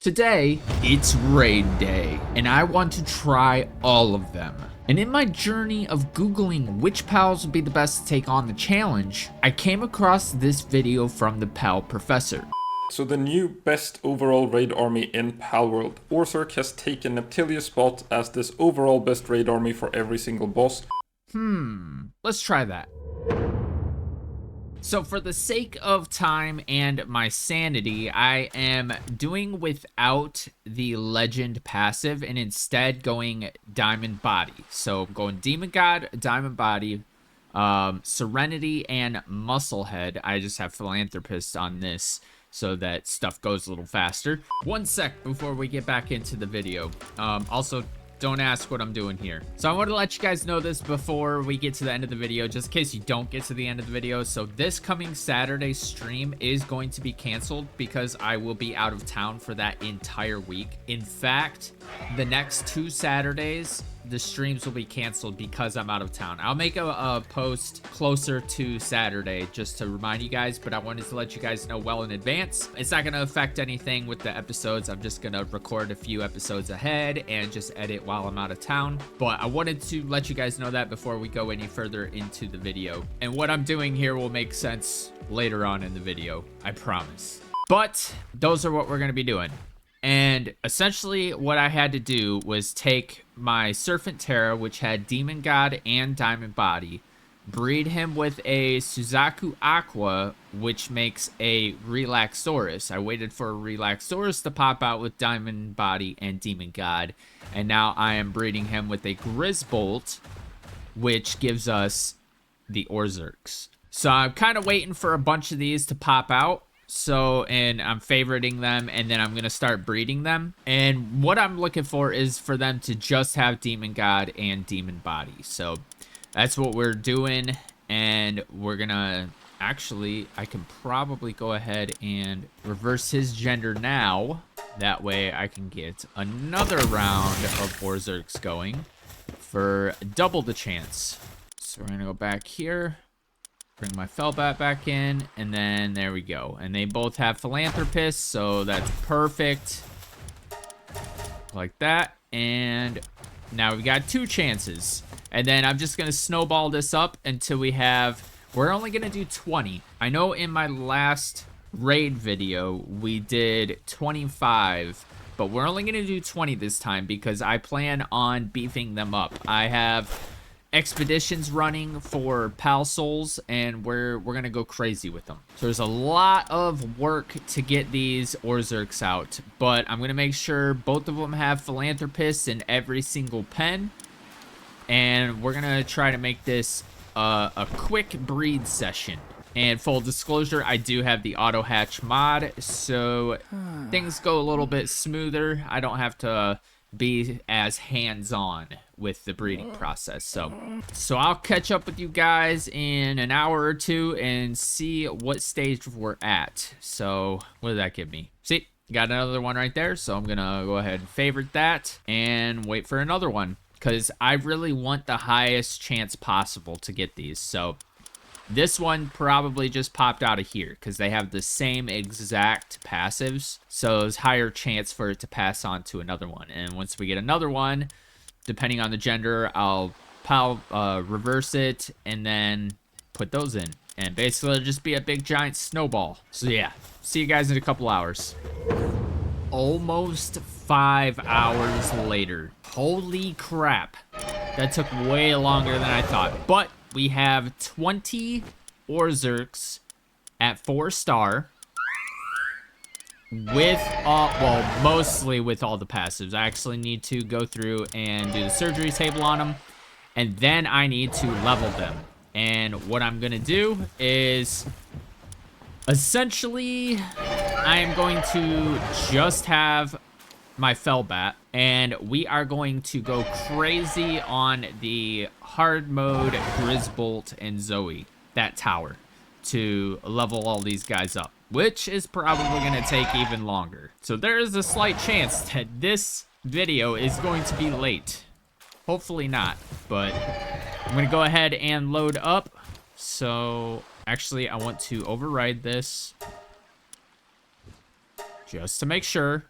Today, it's raid day, and I want to try all of them. And in my journey of Googling which pals would be the best to take on the challenge, I came across this video from the Pal Professor. So the new best overall raid army in Palworld, Orserk has taken Heartalis' spot as this overall best raid army for every single boss. Let's try that. So for the sake of time and my sanity, I am doing without the legend passive and instead going diamond body. So I'm going demon god, diamond body, serenity, and musclehead. I just have philanthropist on this so that stuff goes a little faster. One sec before we get back into the video. Also, don't ask what I'm doing here. So I want to let you guys know this before we get to the end of the video, just in case you don't get to the end of the video. So this coming Saturday stream is going to be canceled because I will be out of town for that entire week. In fact, the next 2 Saturdays, the streams will be canceled because I'm out of town. I'll make a post closer to Saturday just to remind you guys, but I wanted to let you guys know well in advance. It's not going to affect anything with the episodes. I'm just going to record a few episodes ahead and just edit while I'm out of town. But I wanted to let you guys know that before we go any further into the video. And what I'm doing here will make sense later on in the video, I promise. But those are what we're going to be doing. And essentially what I had to do was take my Serpent Terra, which had Demon God and Diamond Body, breed him with a Suzaku Aqua, which makes a Relaxaurus. I waited for a Relaxaurus to pop out with Diamond Body and Demon God, and now I am breeding him with a Grisbolt, which gives us the Orzerks. So I'm kind of waiting for a bunch of these to pop out. So, and I'm favoriting them, and then I'm going to start breeding them. And what I'm looking for is for them to just have Demon God and Demon Body. So, that's what we're doing. And we're going to, actually, I can probably go ahead and reverse his gender now. That way I can get another round of Orzerks going for double the chance. So, we're going to go back here. Bring my Felbat back in, and then there we go. And they both have Philanthropist, so that's perfect. Like that. And now we got 2 chances. And then I'm just going to snowball this up until we have... We're only going to do 20. I know in my last raid video, we did 25. But we're only going to do 20 this time because I plan on beefing them up. I have expeditions running for Pal Souls, and we're gonna go crazy with them. So there's a lot of work to get these Orzerks out, but I'm gonna make sure both of them have Philanthropists in every single pen, and we're gonna try to make this a quick breed session. And full disclosure, I do have the auto hatch mod, so things go a little bit smoother. I don't have to be as hands-on with the breeding process. So I'll catch up with you guys in an hour or 2 and see what stage we're at. So what did that give me? See, got another one right there. So I'm gonna go ahead and favorite that and wait for another one, because I really want the highest chance possible to get these. So this one probably just popped out of here because they have the same exact passives. So there's higher chance for it to pass on to another one. And once we get another one, depending on the gender, I'll reverse it and then put those in. And basically it'll just be a big giant snowball. So yeah, see you guys in a couple hours. Almost 5 hours later. Holy crap. That took way longer than I thought. But we have 20 Orzerks at 4-star with all, well, mostly with all the passives. I actually need to go through and do the surgery table on them, and then I need to level them. And what I'm gonna do is essentially I am going to just have my Felbat, and we are going to go crazy on the hard mode Grisbolt and Zoe, that tower, to level all these guys up, which is probably going to take even longer. So there is a slight chance that this video is going to be late. Hopefully not, but I'm going to go ahead and load up. So actually I want to override this just to make sure.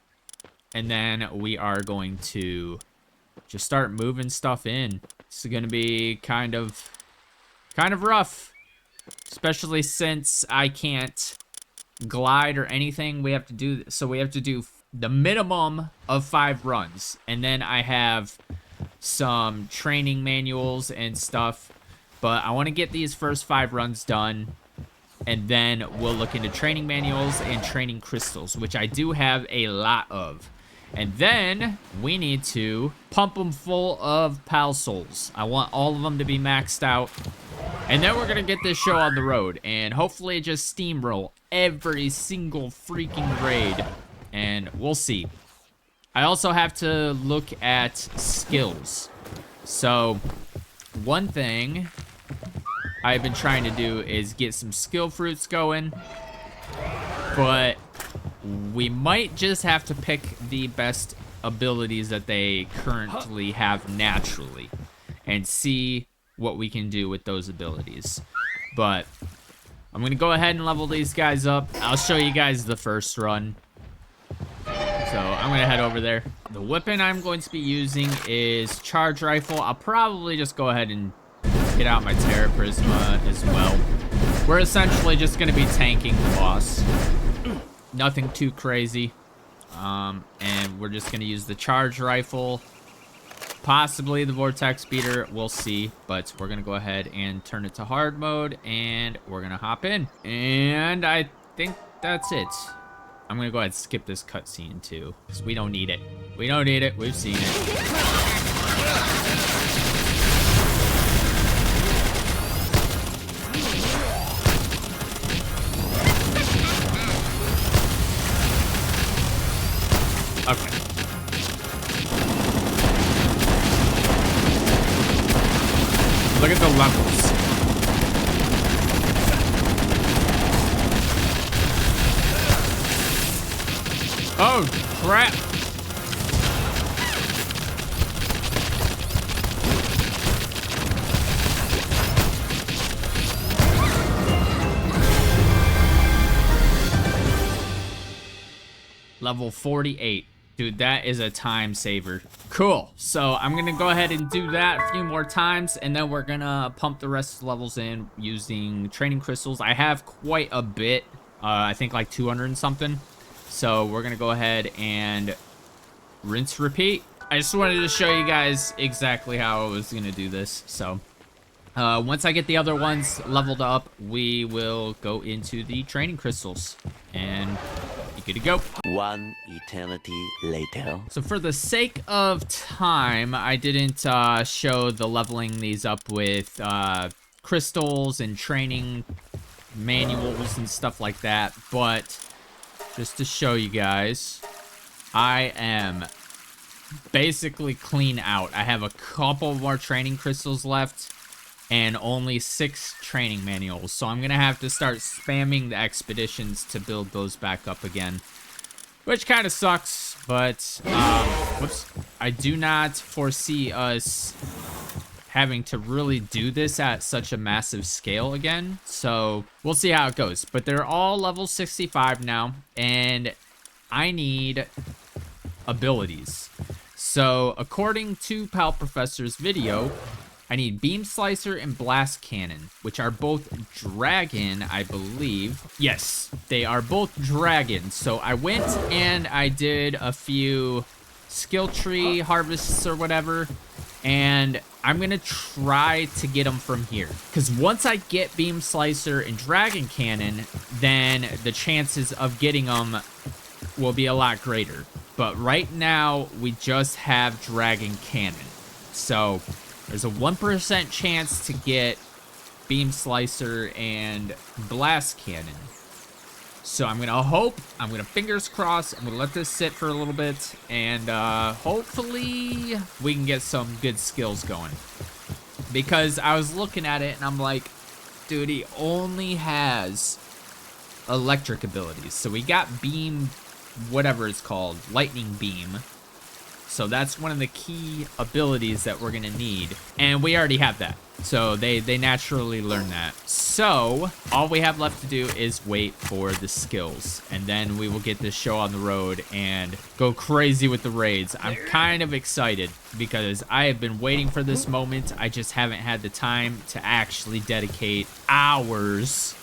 And then we are going to just start moving stuff in. It's going to be kind of rough, especially since I can't glide or anything. We have to do the minimum of 5 runs, and then I have some training manuals and stuff, but I want to get these first 5 runs done, and then we'll look into training manuals and training crystals, which I do have a lot of. And then we need to pump them full of Pal Souls. I want all of them to be maxed out. And then we're going to get this show on the road and hopefully just steamroll every single freaking raid. And we'll see. I also have to look at skills. So one thing I've been trying to do is get some skill fruits going. But we might just have to pick the best abilities that they currently have naturally and see what we can do with those abilities. But I'm gonna go ahead and level these guys up. I'll show you guys the first run. So I'm gonna head over there. The weapon I'm going to be using is charge rifle. I'll probably just go ahead and get out my Terra Prisma as well. We're essentially just gonna be tanking the boss. Nothing too crazy. And we're just gonna use the charge rifle, possibly the vortex beater, we'll see. But we're gonna go ahead and turn it to hard mode, and we're gonna hop in. And I think that's it. I'm gonna go ahead and skip this cutscene too, because we don't need it. We don't need it, we've seen it. Okay. Look at the levels. Oh, crap. Level 48. Dude, that is a time saver. Cool. So I'm gonna go ahead and do that a few more times, and then we're gonna pump the rest of the levels in using training crystals. I have quite a bit. I think like 200 and something. So we're gonna go ahead and rinse, repeat. I just wanted to show you guys exactly how I was gonna do this. So once I get the other ones leveled up, we will go into the training crystals and be good to go. One eternity later. So for the sake of time, I didn't show the leveling these up with crystals and training manuals and stuff like that, but just to show you guys, I am basically clean out. I have a couple more training crystals left and only 6 training manuals, so I'm gonna have to start spamming the expeditions to build those back up again, which kind of sucks. But whoops, I do not foresee us having to really do this at such a massive scale again, so we'll see how it goes. But they're all level 65 now, and I need abilities. So according to Pal Professor's video, I need Beam Slicer and Blast Cannon, which are both dragon, I believe. Yes, they are both dragons. So I went and I did a few skill tree harvests or whatever, and I'm gonna try to get them from here. Because once I get Beam Slicer and Dragon Cannon, then the chances of getting them will be a lot greater. But right now, we just have Dragon Cannon. So there's a 1% chance to get Beam Slicer and Blast Cannon. So I'm gonna fingers crossed, I'm gonna let this sit for a little bit, and hopefully we can get some good skills going. Because I was looking at it and I'm like, dude, he only has electric abilities. So we got Beam, whatever it's called, Lightning Beam. So that's one of the key abilities that we're gonna need. And we already have that. So they naturally learn that. So all we have left to do is wait for the skills. And then we will get this show on the road and go crazy with the raids. I'm kind of excited because I have been waiting for this moment. I just haven't had the time to actually dedicate hours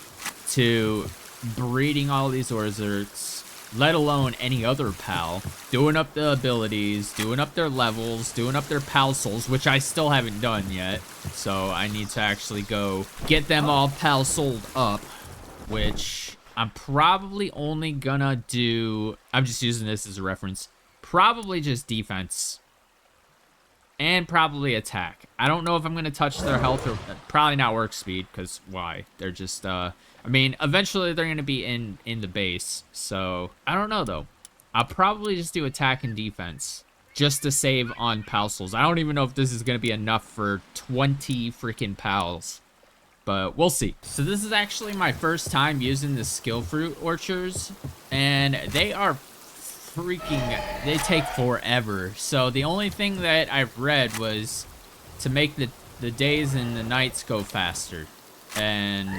to breeding all these Orzerks, let alone any other pal, doing up the abilities, doing up their levels, doing up their pal souls, which I still haven't done yet. So I need to actually go get them all pal sold up, which I'm probably only gonna do, I'm just using this as a reference, probably just defense and probably attack. I don't know if I'm gonna touch their health or probably not work speed, because why? They're just I mean, eventually they're gonna be in the base, so I don't know though. I'll probably just do attack and defense just to save on pal souls. I don't even know if this is gonna be enough for 20 freaking pals, but we'll see. So this is actually my first time using the skill fruit orchards, and they are freaking, they take forever. So the only thing that I've read was to make the days and the nights go faster, and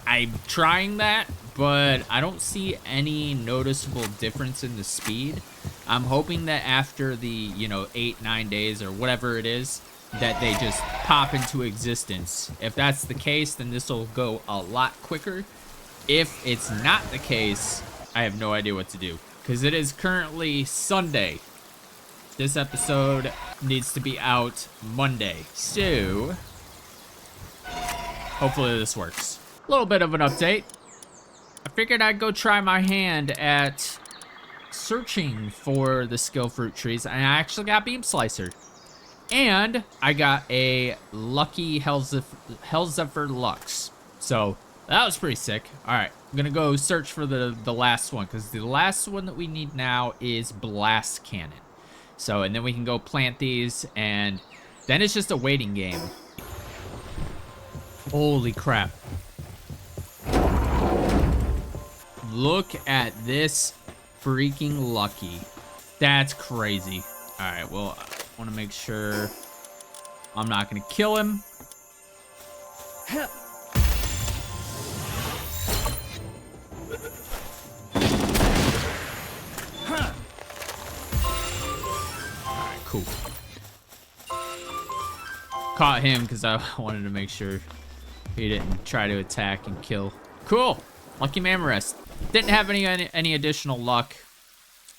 I'm trying that, but I don't see any noticeable difference in the speed. I'm hoping that after the, you know, 8-9 days or whatever it is, that they just pop into existence. If that's the case, then this will go a lot quicker. If it's not the case, I have no idea what to do, because it is currently Sunday. This episode needs to be out Monday, so hopefully this works. A little bit of an update. I figured I'd go try my hand at searching for the skill fruit trees, and I actually got Beam Slicer. And I got a lucky Hellzephyr Lux. So that was pretty sick. All right, I'm gonna go search for the last one, because the last one that we need now is Blast Cannon. So, and then we can go plant these, and then it's just a waiting game. Holy crap. Look at this freaking lucky. That's crazy. All right, well, I want to make sure I'm not going to kill him. Alright, cool. Caught him because I wanted to make sure he didn't try to attack and kill. Cool. Lucky Mamorest. Didn't have any additional luck.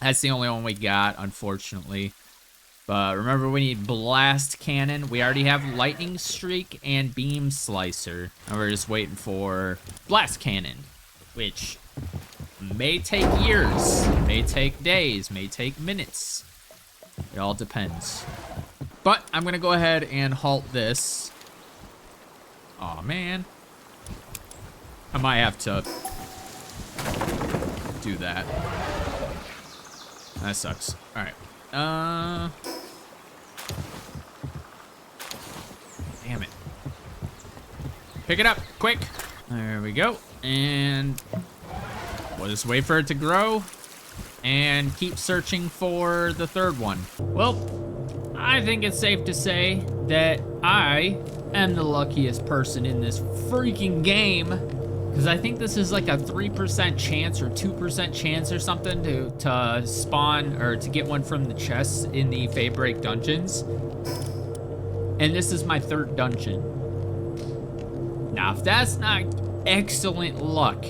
That's the only one we got, unfortunately. But remember, we need Blast Cannon. We already have Lightning Streak and Beam Slicer. And we're just waiting for Blast Cannon, which may take years, may take days, may take minutes. It all depends. But I'm going to go ahead and halt this. Aw, man. I might have to do that. That sucks. All right. Damn it. Pick it up, quick. There we go. And we'll just wait for it to grow and keep searching for the third one. Well, I think it's safe to say that I am the luckiest person in this freaking game, because I think this is like a 3% chance or 2% chance or something to spawn or to get one from the chests in the Faybreak dungeons. And this is my third dungeon. Now, if that's not excellent luck,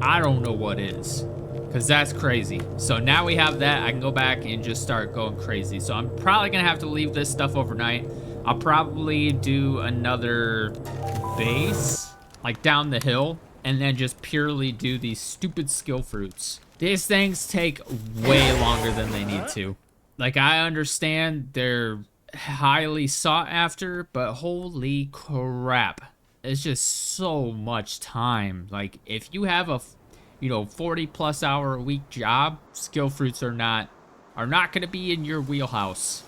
I don't know what is, because that's crazy. So now we have that. I can go back and just start going crazy. So I'm probably going to have to leave this stuff overnight. I'll probably do another base, like down the hill, and then just purely do these stupid skill fruits. These things take way longer than they need to. Like, I understand they're highly sought after, but holy crap. It's just so much time. Like, if you have a, 40+ hour a week job, skill fruits are not gonna be in your wheelhouse.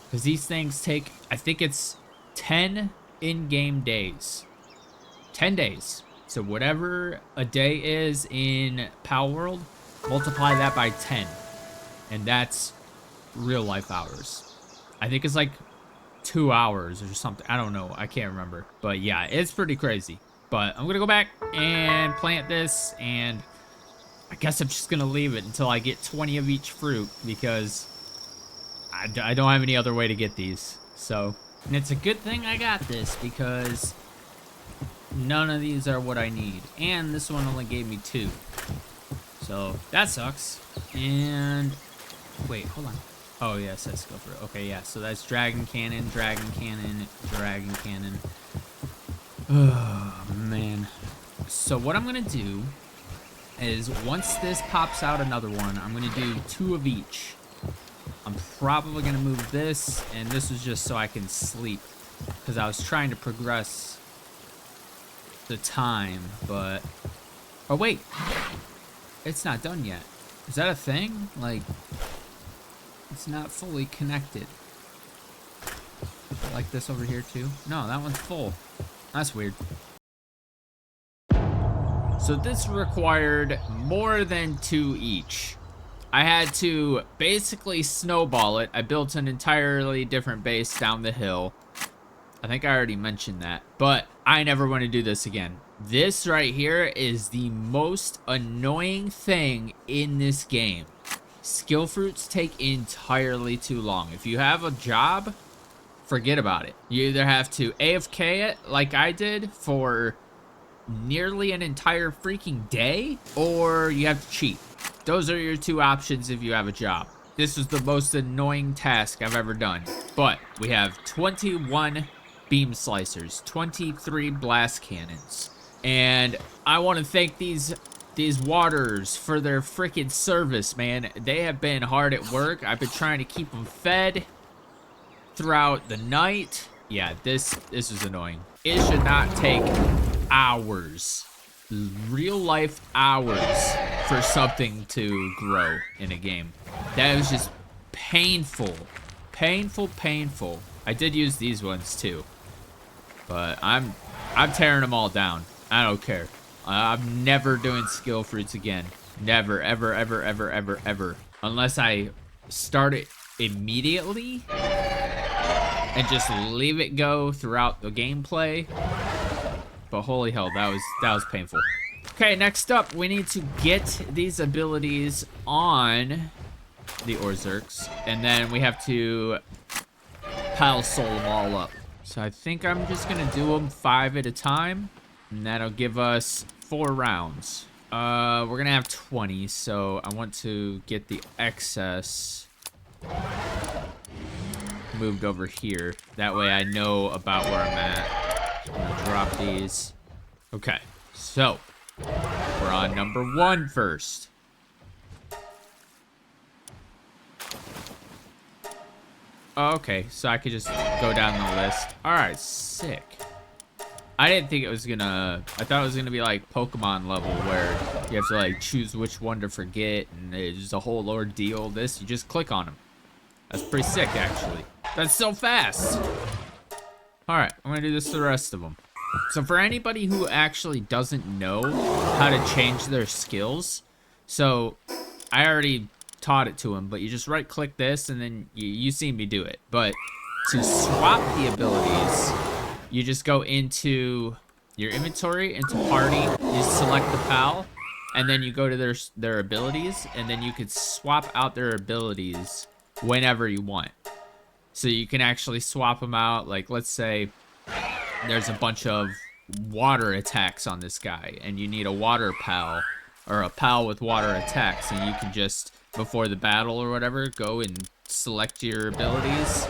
Because these things take, I think it's 10 in-game days. 10 days. So whatever a day is in Palworld, multiply that by 10. And that's real life hours. I think it's like 2 hours or something. I don't know. I can't remember. But yeah, it's pretty crazy. But I'm going to go back and plant this, and I guess I'm just going to leave it until I get 20 of each fruit, because I don't have any other way to get these. So, and it's a good thing I got this, because none of these are what I need. And this one only gave me 2. So, that sucks. And, wait, hold on. Oh, yes, let's go for it. Okay, yeah, so that's dragon cannon, dragon cannon, dragon cannon. Oh, man. So what I'm going to do is once this pops out another one, I'm going to do 2 of each. I'm probably going to move this, and this is just so I can sleep, because I was trying to progress the time, but... Oh, wait. It's not done yet. Is that a thing? Like, it's not fully connected. Like this over here, too? No, that one's full. That's weird. So this required more than 2 each. I had to basically snowball it. I built an entirely different base down the hill. I think I already mentioned that, but I never want to do this again. This right here is the most annoying thing in this game. Skill fruits take entirely too long. If you have a job, forget about it. You either have to AFK it like I did for nearly an entire freaking day, or you have to cheat. Those are your 2 options if you have a job. This was the most annoying task I've ever done. But we have 21 beam slicers, 23 blast cannons. And I want to thank these waters for their freaking service, man. They have been hard at work. I've been trying to keep them fed throughout the night. Yeah, this is annoying. It should not take hours, real life hours, for something to grow in a game. That was just painful. Painful. I did use these ones too, but I'm tearing them all down. I don't care. I'm never doing skill fruits again. Never, ever. Unless I start it immediately and just leave it go throughout the gameplay. But holy hell, that was painful. Okay, next up, we need to get these abilities on the Orzerks, and then we have to pile soul them all up. So I think I'm just gonna do them 5 at a time, and that'll give us 4 rounds. We're gonna have 20, so I want to get the excess moved over here. That way I know about where I'm at. I'm gonna drop these. Okay, so we're on number 1 first. Okay, so I could just go down the list. Alright, sick. I didn't think it was gonna... I thought it was gonna be like Pokemon level where you have to like choose which one to forget and it's a whole ordeal. This, you just click on them. That's pretty sick, actually. That's so fast. Alright, I'm gonna do this to the rest of them. So for anybody who actually doesn't know how to change their skills, so I already taught it to him, but you just right click this and then you see me do it. But to swap the abilities, you just go into your inventory, into party, you select the pal, and then you go to their abilities, and then you could swap out their abilities whenever you want. So you can actually swap them out. Like, let's say there's a bunch of water attacks on this guy, and you need a water pal, or a pal with water attacks, and you can just, before the battle or whatever, go and select your abilities,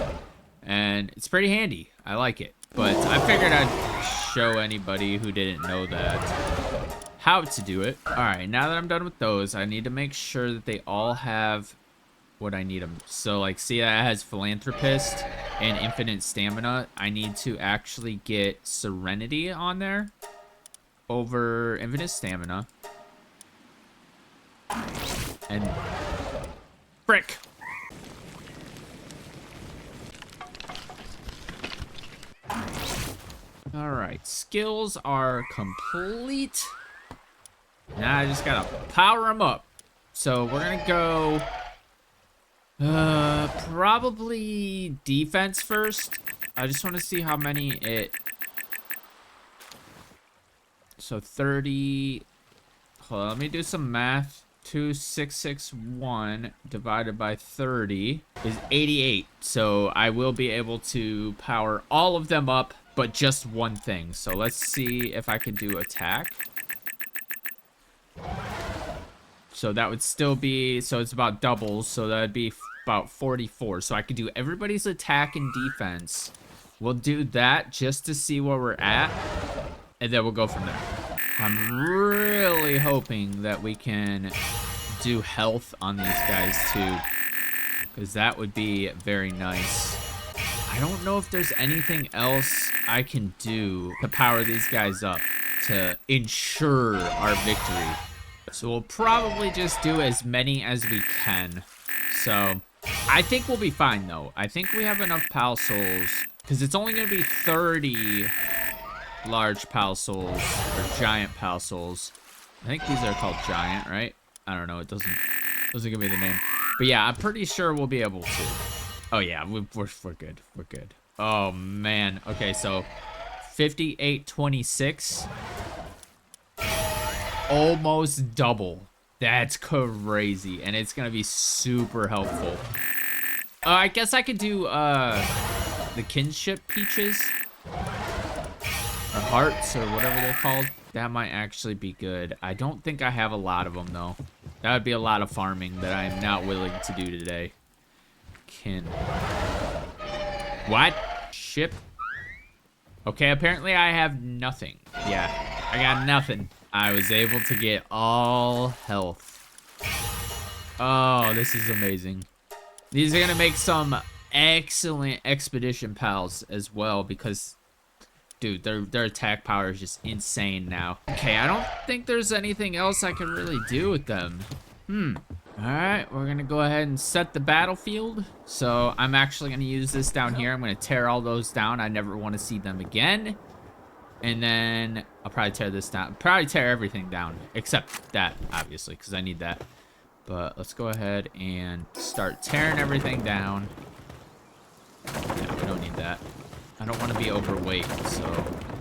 and it's pretty handy. I like it. But I figured I'd show anybody who didn't know that how to do it. Alright, now that I'm done with those, I need to make sure that they all have what I need them. So, like, see that it has Philanthropist and Infinite Stamina. I need to actually get Serenity on there over Infinite Stamina. And... frick! Alright, skills are complete. Now I just gotta power them up. So we're gonna go... Probably defense first. I just want to see how many it... So 30... Hold on, let me do some math. 2661 divided by 30 is 88. So I will be able to power all of them up, but just one thing. So let's see if I can do attack. So that would still be, so it's about doubles. So that would be about 44. So I could do everybody's attack and defense. We'll do that just to see where we're at. And then we'll go from there. I'm really hoping that we can do health on these guys too, because that would be very nice. I don't know if there's anything else I can do to power these guys up to ensure our victory. So we'll probably just do as many as we can. So I think we'll be fine though. I think we have enough pal souls, because it's only going to be 30 large pal souls or giant pal souls. I think these are called giant, right? I don't know. It doesn't give me the name. But yeah, I'm pretty sure we'll be able to. Oh yeah, we're good. We're good. Oh man. Okay, so 5826. Almost double. That's crazy, and it's gonna be super helpful. I guess I could do the kinship peaches. Or hearts, or whatever they're called. That might actually be good. I don't think I have a lot of them, though. That would be a lot of farming that I'm not willing to do today. What? Ship? Okay, apparently I have nothing. Yeah, I got nothing. I was able to get all health. Oh, this is amazing. These are going to make some excellent expedition pals as well, because... Dude, their attack power is just insane now. Okay, I don't think there's anything else I can really do with them. Alright, we're gonna go ahead and set the battlefield. So I'm actually gonna use this down here. I'm gonna tear all those down. I never want to see them again. And then I'll probably tear this down. Probably tear everything down. Except that, obviously, because I need that. But let's go ahead and start tearing everything down. Yeah, we don't need that. I don't want to be overweight, so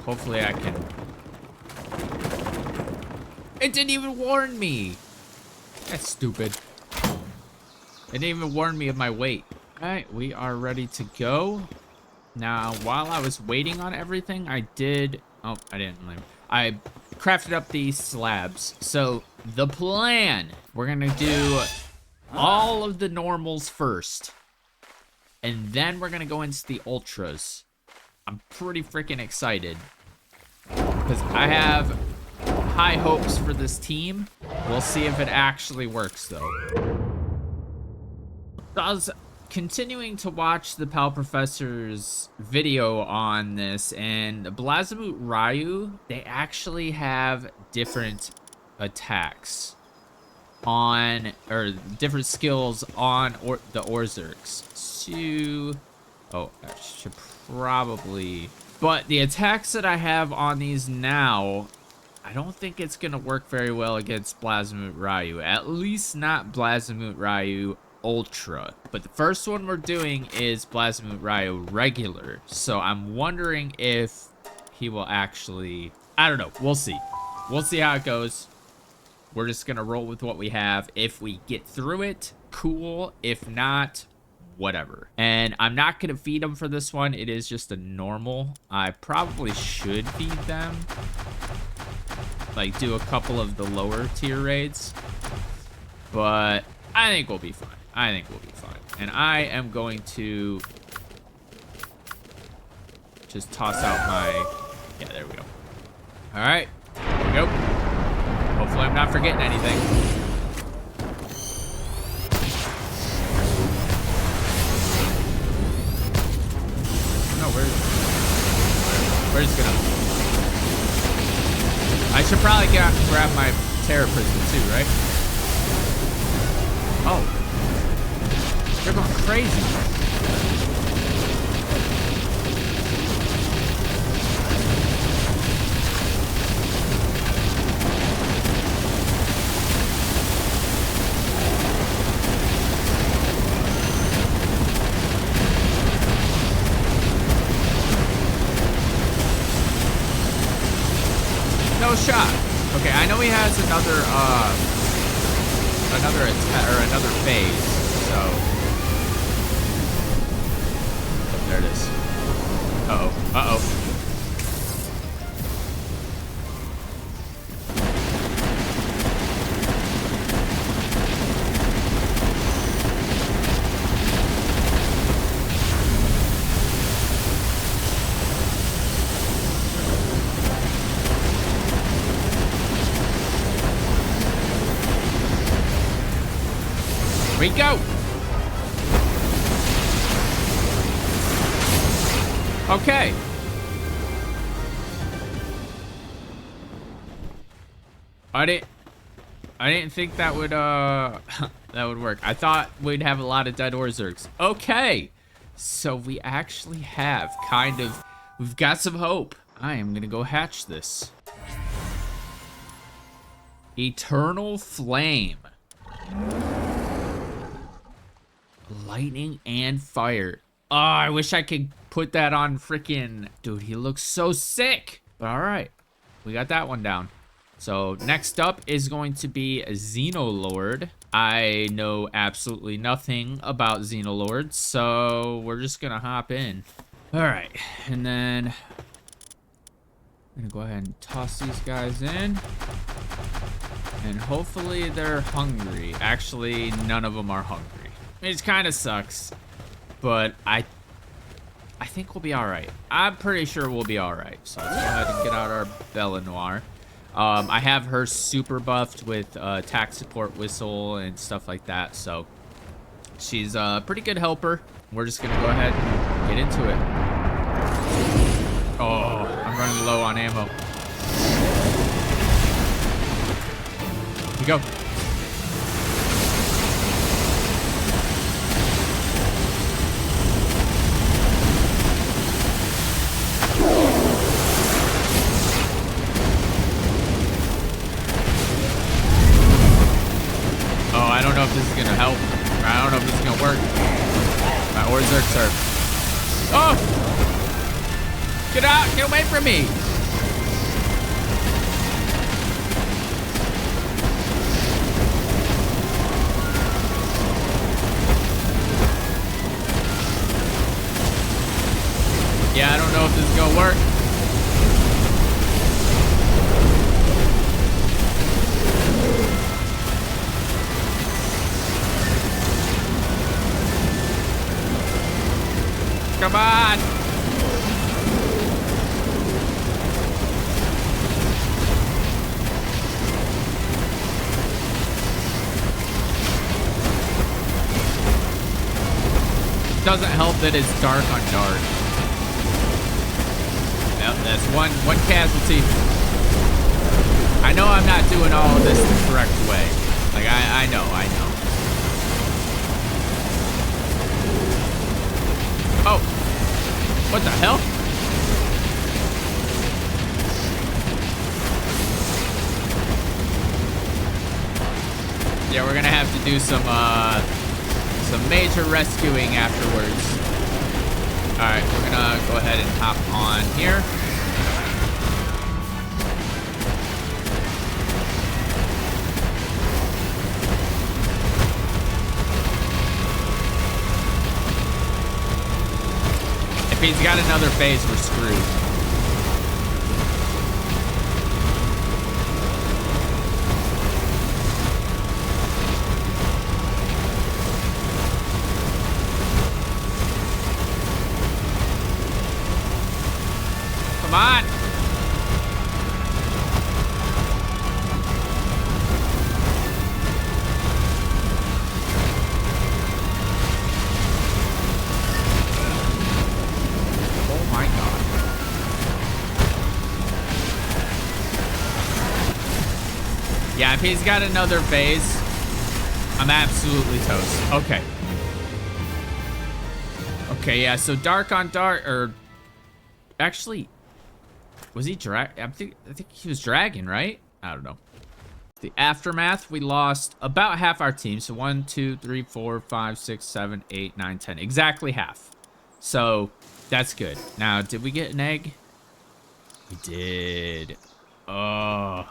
hopefully I can... It didn't even warn me! That's stupid. It didn't even warn me of my weight. Alright, we are ready to go. Now, while I was waiting on everything, I did... Oh, I didn't. I crafted up these slabs. So, the plan. We're going to do all of the normals first. And then we're going to go into the ultras. I'm pretty freaking excited because I have high hopes for this team. We'll see if it actually works, though. I was continuing to watch the Pal Professor's video on this, and Blazamut Ryu, they actually have different attacks on, or different skills on the Orzerks. So, oh, I should probably, but the attacks that I have on these now, I don't think it's gonna work very well against Blazamut Ryu. At least not Blazamut Ryu Ultra. But the first one we're doing is Blazamut Ryu Regular. So I'm wondering if he will actually, I don't know. We'll see. We'll see how it goes. We're just gonna roll with what we have. If we get through it, cool. If not, whatever. And I'm not gonna feed them for this one. It is just a normal. I probably should feed them, like do a couple of the lower tier raids, but I think we'll be fine. I think we'll be fine. And I am going to just toss out my, yeah, there we go. All right, here we go. Hopefully I'm not forgetting anything. Where's it gonna... I should probably grab my Terror Prism too, right? Oh. They're going crazy. shot. Okay, I know he has another attack or another phase. So there it is. Uh-oh. Uh-oh. Here we go. Okay. I didn't think that would that would work. I thought we'd have a lot of dead Orzerks. Okay. So we actually have we've got some hope. I am gonna go hatch this. Eternal Flame. Lightning and fire. Oh, I wish I could put that on freaking... Dude, he looks so sick. But all right, we got that one down. So next up is going to be a Xenolord. I know absolutely nothing about Xenolords, so we're just gonna hop in. All right, and then I'm gonna go ahead and toss these guys in. And hopefully they're hungry. Actually, none of them are hungry. It kind of sucks, but I think we'll be all right. I'm pretty sure we'll be all right. So let's go ahead and get out our Bella Noir. I have her super buffed with attack support whistle and stuff like that. So she's a pretty good helper. We're just gonna go ahead and get into it. Oh, I'm running low on ammo. Here we go. I don't know if this is gonna help. I don't know if this is gonna work. My Orzerks are... Oh! Get out! Get away from me! Yeah, I don't know if this is gonna work. Come on! Doesn't help that it's dark on dark. Yep, that's one casualty. I know I'm not doing all of this the correct way. Like, I know. Oh, what the hell? Yeah, we're gonna have to do some major rescuing afterwards. All right, we're gonna go ahead and hop on here. If he's got another phase, we're screwed. Come on! Yeah, if he's got another phase, I'm absolutely toast. Okay. Okay, yeah, so dark on dark, or actually, was he I think he was dragon, right? I don't know. The aftermath, we lost about half our team. So 1, 2, 3, 4, 5, 6, 7, 8, 9, 10. Exactly half. So that's good. Now, did we get an egg? We did. Oh.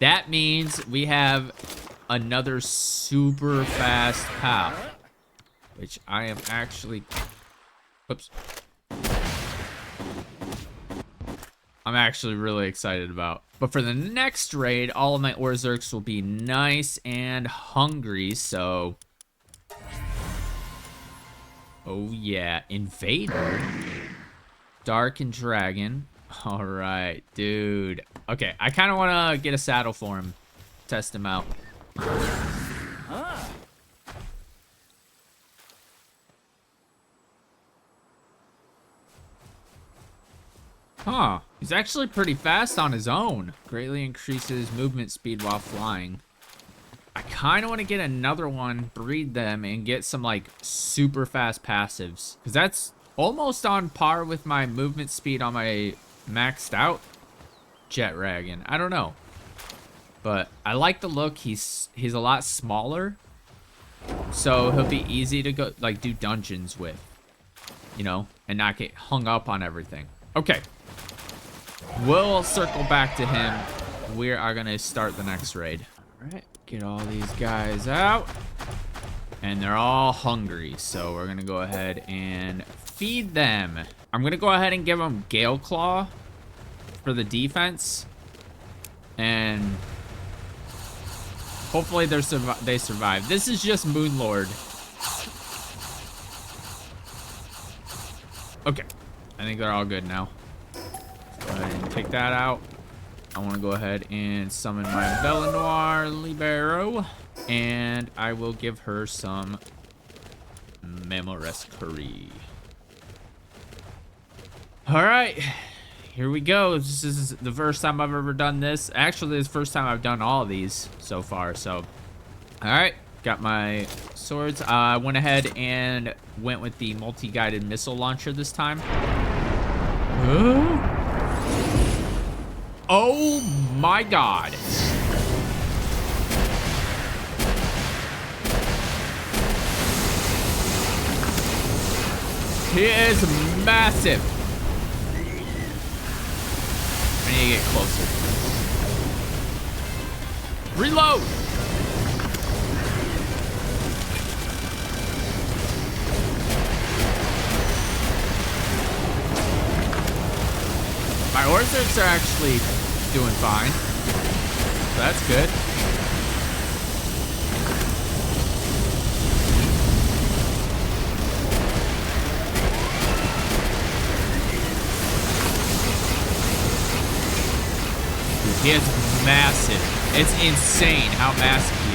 That means we have another super fast pal. Which I am actually... Oops. I'm actually really excited about. But for the next raid, all of my Orzerks will be nice and hungry, so... Oh yeah, Invader. Dark and Dragon. Alright, dude. Okay, I kind of want to get a saddle for him. Test him out. Huh. He's actually pretty fast on his own. Greatly increases movement speed while flying. I kind of want to get another one, breed them, and get some, like, super fast passives. Because that's almost on par with my movement speed on my maxed out Jet Dragon. I don't know. But I like the look. He's a lot smaller. So he'll be easy to go, like, do dungeons with. You know? And not get hung up on everything. Okay. We'll circle back to him. We are going to start the next raid. All right. Get all these guys out. And they're all hungry. So we're going to go ahead and feed them. I'm going to go ahead and give them Gale Claw for the defense. And hopefully they survive. This is just moonlord. Okay. I think they're all good now. Go ahead and take that out. I want to go ahead and summon my Belenoir Libero. And I will give her some Mamorescurie. Alright. Here we go. This is the first time I've ever done this. Actually, it's the first time I've done all of these so far. So, alright. Got my swords. I went ahead and went with the multi-guided missile launcher this time. Oh my god. He is massive. I need to get closer. Reload. My Orzerks are actually doing fine. So that's good. Dude, he is massive. It's insane how massive he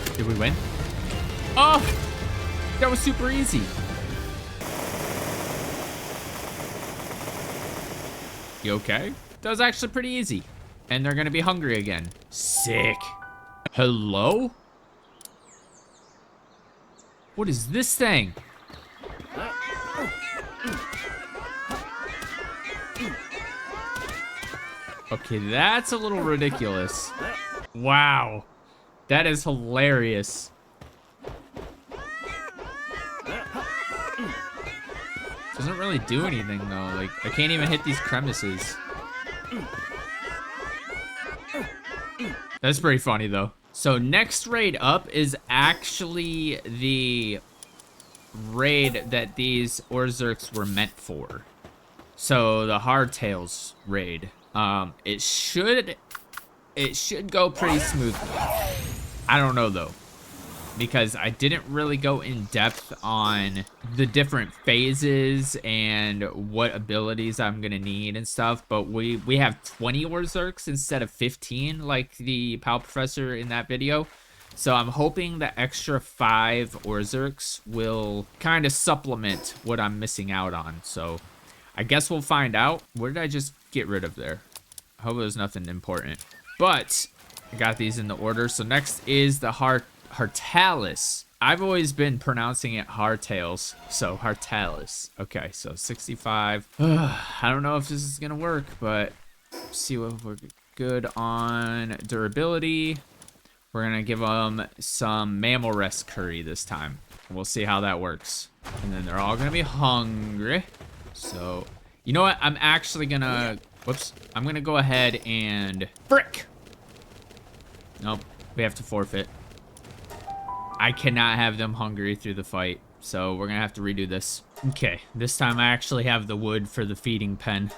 is. Did we win? Oh! That was super easy. You okay? That was actually pretty easy. And they're gonna be hungry again. Sick. Hello? What is this thing? Okay, that's a little ridiculous. Wow. That is hilarious. Doesn't really do anything though. Like, I can't even hit these crevices. That's pretty funny though. So next raid up is actually the raid that these Orzerks were meant for. So the Heartalis raid. It should go pretty smoothly. I don't know though, because I didn't really go in depth on the different phases and what abilities I'm gonna need and stuff, but we have 20 Orzerks instead of 15 like the Pal Professor in that video. So I'm hoping the extra 5 Orzerks will kind of supplement what I'm missing out on. So I guess we'll find out. What did I just get rid of there? I hope there's nothing important. But I got these in the order. So next is the Heartalis. I've always been pronouncing it Heartalis, so Heartalis. Okay, so 65. I don't know if this is gonna work, but see what we're good on durability. We're gonna give them some Mamorescurie this time. We'll see how that works. And then they're all gonna be hungry. So, you know what? I'm actually gonna Whoops. I'm gonna go ahead and... Frick! Nope. We have to forfeit. I cannot have them hungry through the fight. So we're gonna have to redo this. Okay. This time I actually have the wood for the feeding pen.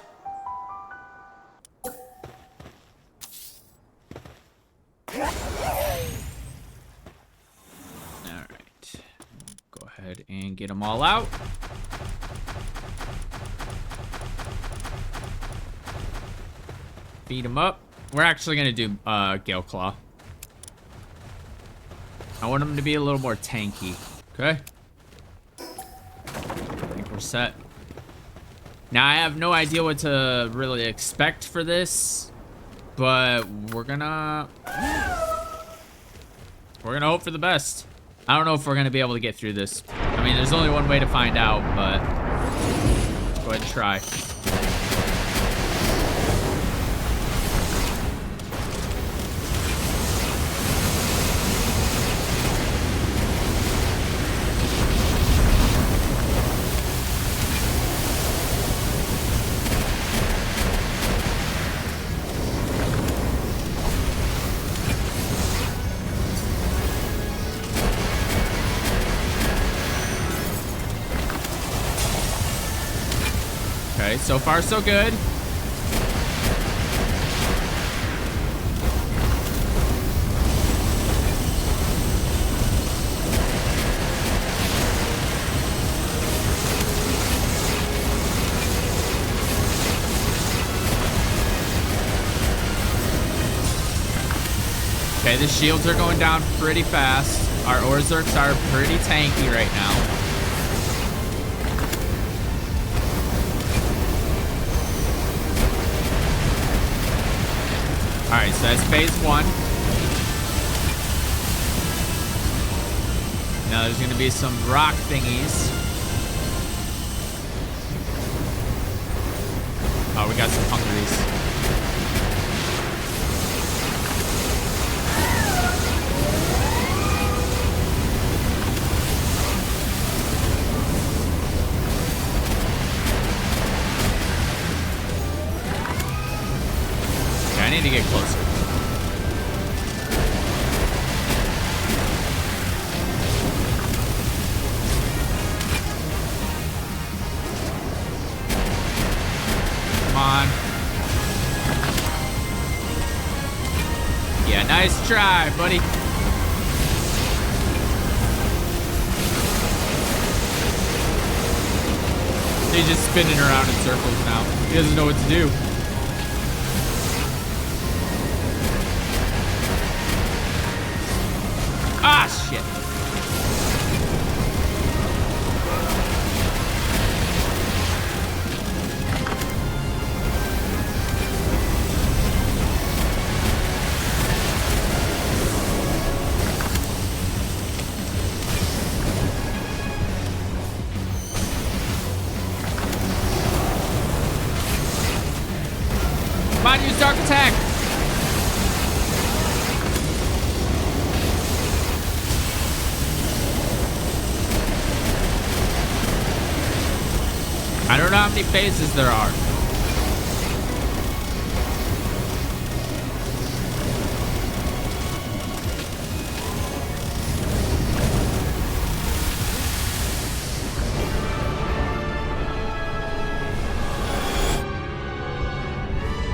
Alright. Go ahead and get them all out. Feed them up. We're actually gonna do Gale Claw. I want them to be a little more tanky. Okay. I think we're set. Now I have no idea what to really expect for this, but we're gonna hope for the best. I don't know if we're gonna be able to get through this. I mean, there's only one way to find out, but go ahead and try. Okay, so far so good. Okay, the shields are going down pretty fast. Our Orzerks are pretty tanky right now. Alright, so that's phase one. Now there's gonna be some rock thingies. Oh, we got some hungries. Okay, I need to get closer. Come on. Yeah, nice try, buddy. He's just spinning around in circles now. He doesn't know what to do. Ah, shit. Come on, use dark attack. I don't know how many phases there are.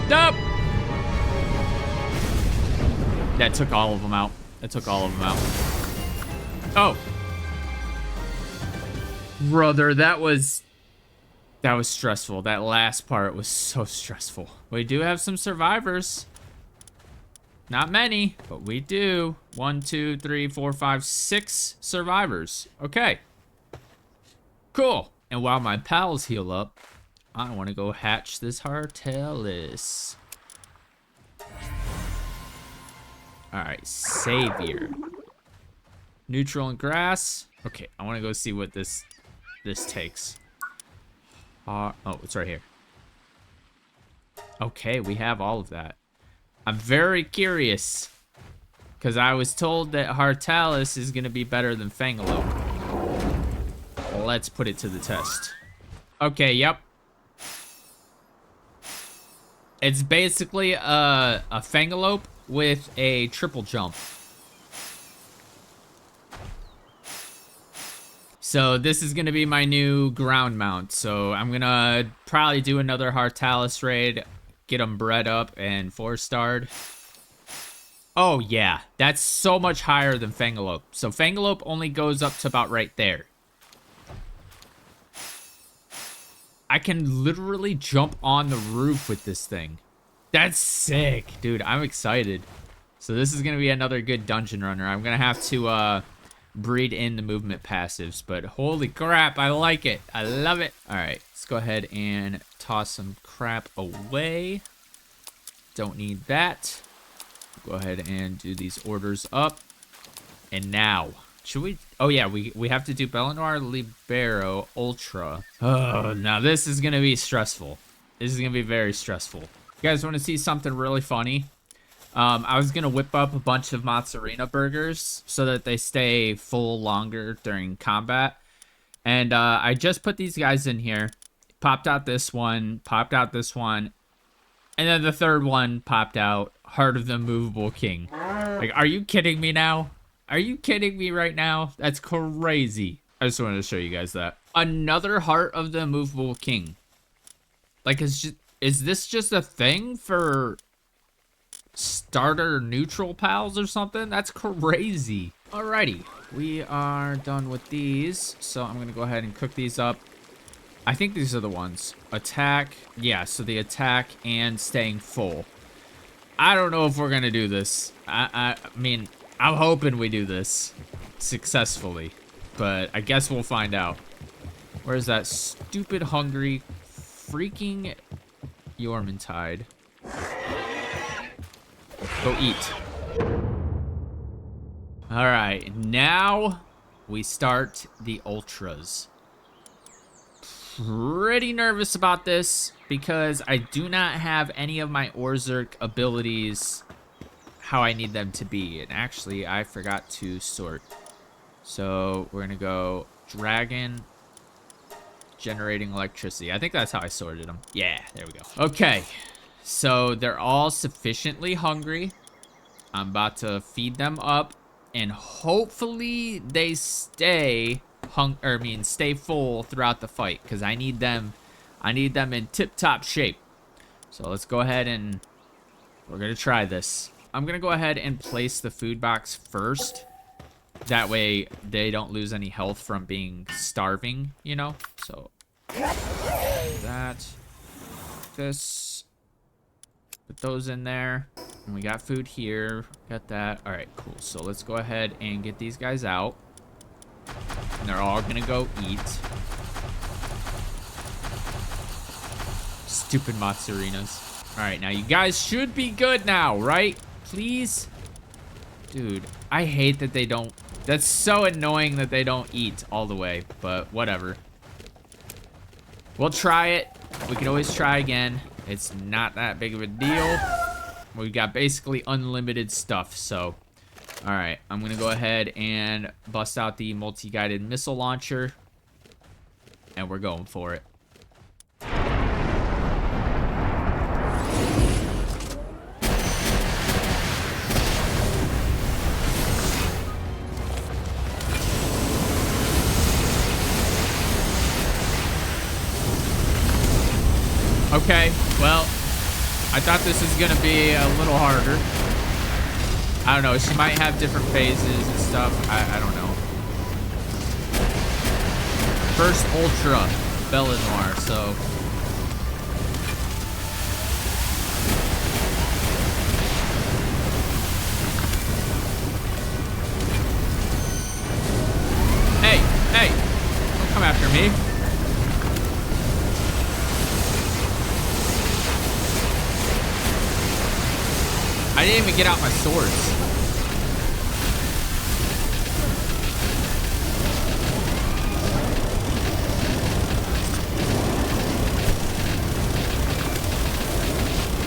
Nope. That took all of them out. That took all of them out. Oh. Brother, that was stressful. That last part was so stressful. We do have some survivors. Not many, but we do. 1, 2, 3, 4, 5, 6 survivors. Okay. Cool. And while my pals heal up, I want to go hatch this Heartalis. Alright, Savior. Neutral and grass. Okay, I want to go see what this takes. Oh, it's right here. Okay, we have all of that. I'm very curious, because I was told that Heartalis is going to be better than Fangalo. Let's put it to the test. Okay, yep. It's basically a Fangalope with a triple jump. So this is going to be my new ground mount. So I'm going to probably do another Heartalis raid, get them bred up and 4-starred. Oh yeah, that's so much higher than Fangalope. So Fangalope only goes up to about right there. I can literally jump on the roof with this thing. That's sick. Dude, I'm excited. So this is going to be another good dungeon runner. I'm going to have to breed in the movement passives, but holy crap, I like it. I love it. All right, let's go ahead and toss some crap away. Don't need that. Go ahead and do these orders up. And now, should we? Oh yeah, we have to do Bellinor, Libero, Ultra. Oh, now this is gonna be stressful. This is gonna be very stressful. You guys want to see something really funny? I was gonna whip up a bunch of mozzarella burgers so that they stay full longer during combat. And I just put these guys in here. Popped out this one, popped out this one. And then the third one popped out. Heart of the Movable King. Like, are you kidding me now? Are you kidding me right now? That's crazy. I just wanted to show you guys that. Another Heart of the Movable King. Like, is this just a thing for starter neutral pals or something? That's crazy. Alrighty, we are done with these. So I'm gonna go ahead and cook these up. I think these are the ones. Attack. Yeah, so the attack and staying full. I don't know if we're gonna do this. I mean, I'm hoping we do this successfully, but I guess we'll find out. Where's that stupid hungry freaking Yormantide? Go eat. All right, now we start the ultras. Pretty nervous about this because I do not have any of my Orzerk abilities how I need them to be. And actually, I forgot to sort. So we're gonna go dragon, generating electricity. I think that's how I sorted them. Yeah, there we go. Okay, so they're all sufficiently hungry. I'm about to feed them up, and hopefully they stay stay full throughout the fight, because I need them in tip-top shape. So let's go ahead and we're gonna try this. I'm gonna go ahead and place the food box first. That way they don't lose any health from being starving, you know? So that, this, put those in there. And we got food here, got that. All right, cool. So let's go ahead and get these guys out. And they're all gonna go eat. Stupid mozzarinas. All right, now you guys should be good now, right? Please? Dude, I hate that they don't. That's so annoying that they don't eat all the way, but whatever. We'll try it. We can always try again. It's not that big of a deal. We've got basically unlimited stuff, so. All right, I'm gonna go ahead and bust out the multi-guided missile launcher. And we're going for it. Okay, well, I thought this was gonna be a little harder. I don't know, she might have different phases and stuff. I don't know. First Ultra Bellinor, so. Hey, hey, don't come after me. I didn't even get out my swords.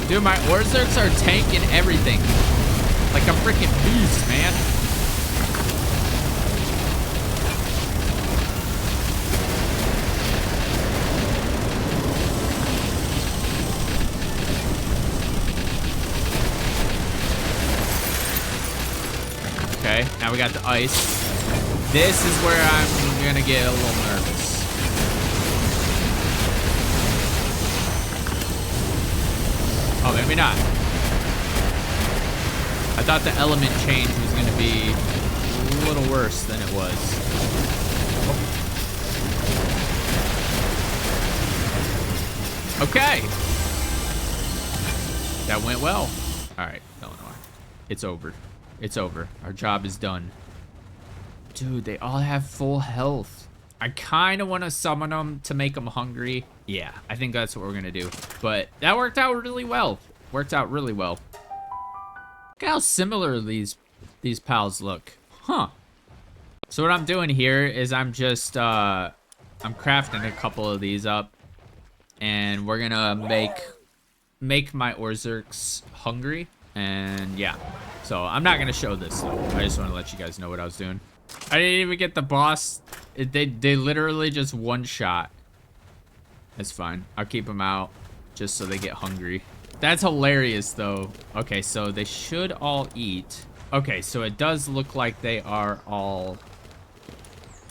Dude, my Orzerks are tanking everything. Like a freaking beast, man. Now we got the ice. This is where I'm gonna get a little nervous. Oh, maybe not. I thought the element change was gonna be a little worse than it was. Okay. That went well. All right, Eleanor. It's over. It's over. Our job is done. Dude, they all have full health. I kind of want to summon them to make them hungry. Yeah, I think that's what we're going to do. But that worked out really well. Worked out really well. Look how similar these pals look. Huh. So what I'm doing here is I'm just, I'm crafting a couple of these up. And we're going to make my Orzerks hungry. And yeah. So I'm not going to show this though. I just want to let you guys know what I was doing. I didn't even get the boss. They literally just one shot. That's fine. I'll keep them out just so they get hungry. That's hilarious though. Okay, so they should all eat. Okay, so it does look like they are all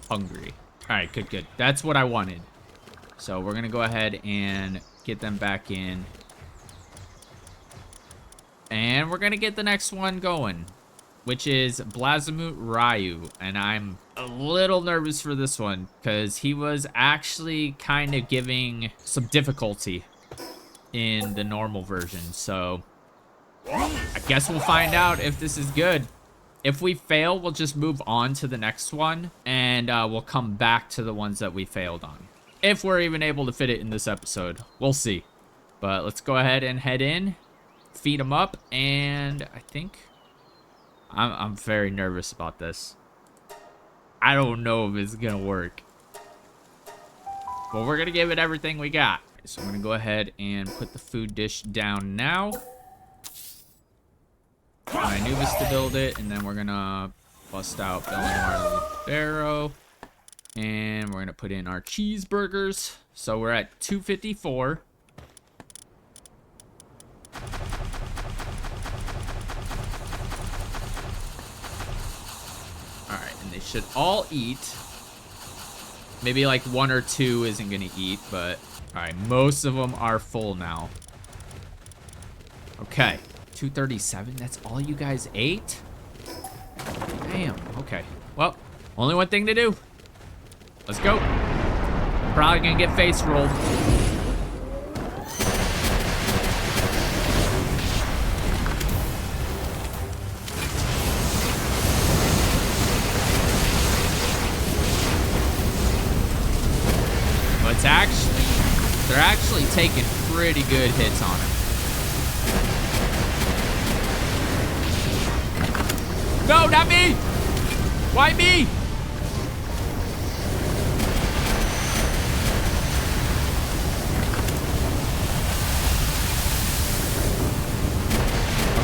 hungry. All right, good. That's what I wanted. So we're gonna go ahead and get them back in. And we're gonna get the next one going, which is Blazamut Ryu. And I'm a little nervous for this one because he was actually kind of giving some difficulty in the normal version. So I guess we'll find out if this is good. If we fail, we'll just move on to the next one and we'll come back to the ones that we failed on. If we're even able to fit it in this episode, we'll see. But let's go ahead and head in, feed them up, and I think I'm very nervous about this. I don't know if it's gonna work, but we're gonna give it everything we got. So I'm gonna go ahead and put the food dish down now. My Anubis to build it, and then we're gonna bust out Bellingham Barrow, and we're gonna put in our cheeseburgers. So we're at 254. They should all eat. Maybe like one or two isn't gonna eat, but all right, most of them are full now. Okay, 237. That's all you guys ate? Damn. Okay. Well, only one thing to do. Let's go. Probably gonna get face rolled. They're actually taking pretty good hits on him. No, not me! Why me?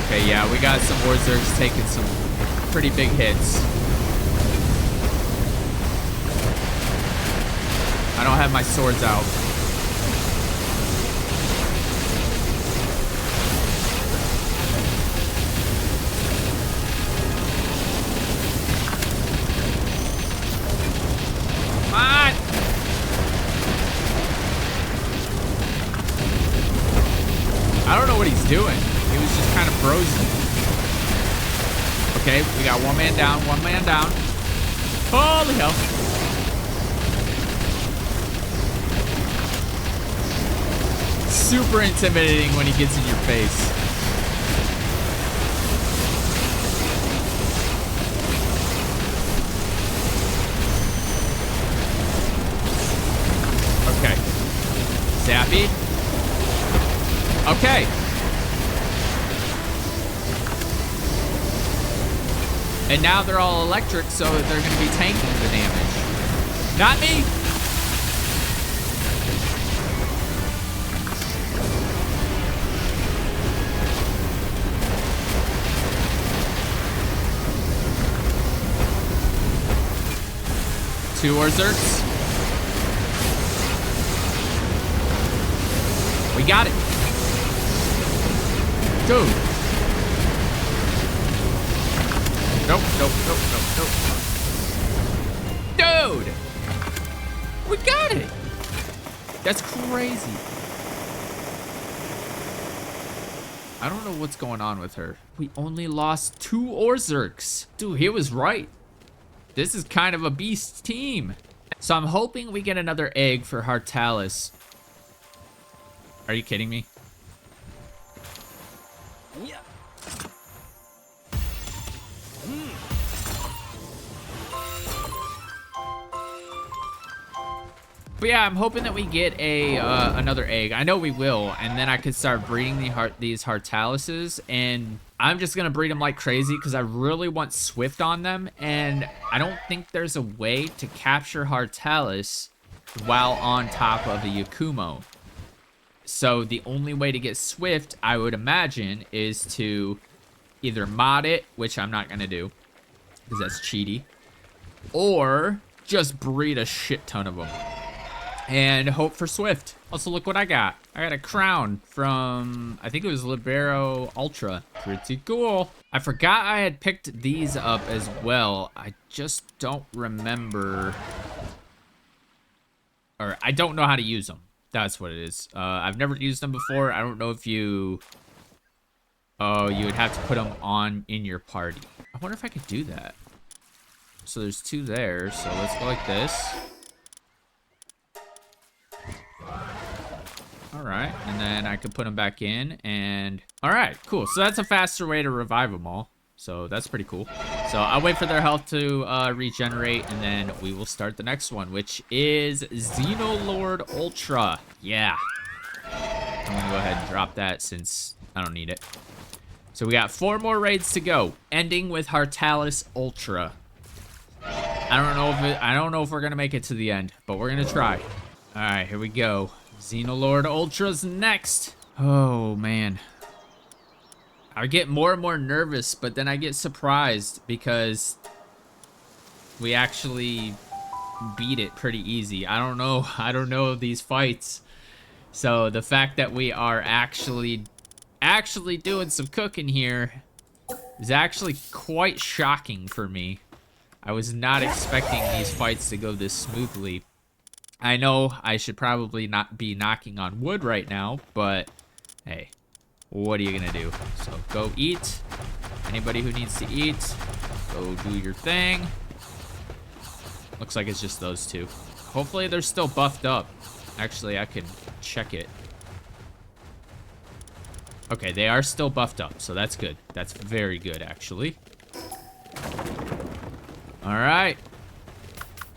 Okay, yeah, we got some Orzerks taking some pretty big hits. I don't have my swords out. Come on! I don't know what he's doing. He was just kind of frozen. Okay, we got one man down, one man down. Holy hell. Super intimidating when he gets in your face. Okay. Zappy. Okay. And now they're all electric, so they're going to be tanking the damage. Not me! Two Orzerks. We got it. Dude. Nope, nope, nope, nope, nope. Dude! We got it! That's crazy. I don't know what's going on with her. We only lost 2 Orzerks. Dude, he was right. This is kind of a beast team. So I'm hoping we get another egg for Heartalis. Are you kidding me? Yeah. But yeah, I'm hoping that we get a another egg. I know we will, and then I could start breeding these Heartalises, and I'm just gonna breed them like crazy because I really want Swift on them, and I don't think there's a way to capture Heartalis while on top of a Yakumo. So the only way to get Swift, I would imagine, is to either mod it, which I'm not gonna do because that's cheaty, or just breed a shit ton of them and hope for Swift. Also, look what I got. I got a crown from, I think it was Libero Ultra. Pretty cool. I forgot I had picked these up as well. I just don't remember, or I don't know how to use them. That's what it is. I've never used them before. I don't know if you, oh, you would have to put them on in your party. I wonder if I could do that. So there's 2 there, so let's go like this. All right, and then I could put them back in, and all right, cool. So that's a faster way to revive them all. So that's pretty cool. So I'll wait for their health to regenerate, and then we will start the next one, which is Xenolord Ultra. Yeah. I'm gonna go ahead and drop that since I don't need it. So we got 4 more raids to go, ending with Heartalis Ultra. I don't know if we're gonna make it to the end, but we're gonna try. All right, here we go. Xenolord Ultra's next. Oh, man. I get more and more nervous, but then I get surprised because we actually beat it pretty easy. I don't know these fights. So the fact that we are actually doing some cooking here is actually quite shocking for me. I was not expecting these fights to go this smoothly. I know I should probably not be knocking on wood right now, but hey, what are you gonna do? So go eat. Anybody who needs to eat, go do your thing. Looks like it's just those 2. Hopefully they're still buffed up. Actually, I can check it. Okay, they are still buffed up, so that's good. That's very good, actually. All right.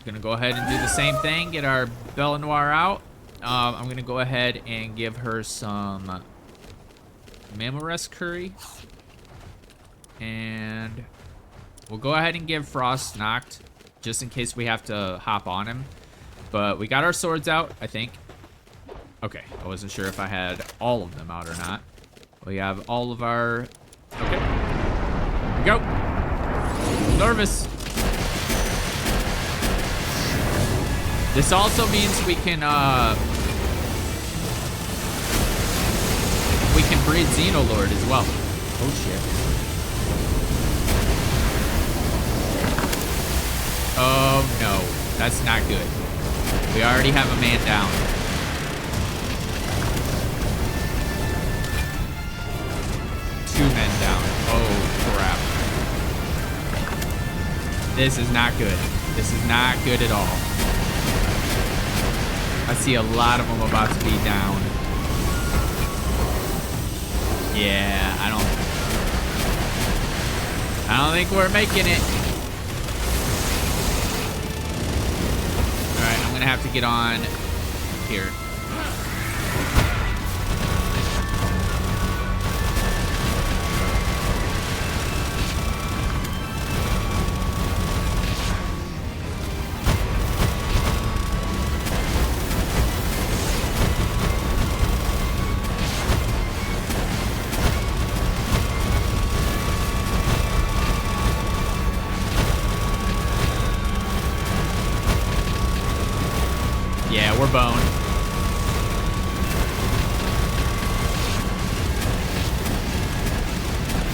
Gonna go ahead and do the same thing, get our Belle Noire out. I'm gonna go ahead and give her some Mamorest curry. And we'll go ahead and give Frost knocked, just in case we have to hop on him. But we got our swords out, I think. Okay, I wasn't sure if I had all of them out or not. We have all of our, okay. Here we go. Nervous. This also means we can breed Xenolord as well. Oh shit. Oh no, that's not good. We already have a man down. Two men down. Oh crap. This is not good. This is not good at all. I see a lot of them about to be down. Yeah, I don't think we're making it. All right, I'm gonna have to get on here. Yeah, we're boned.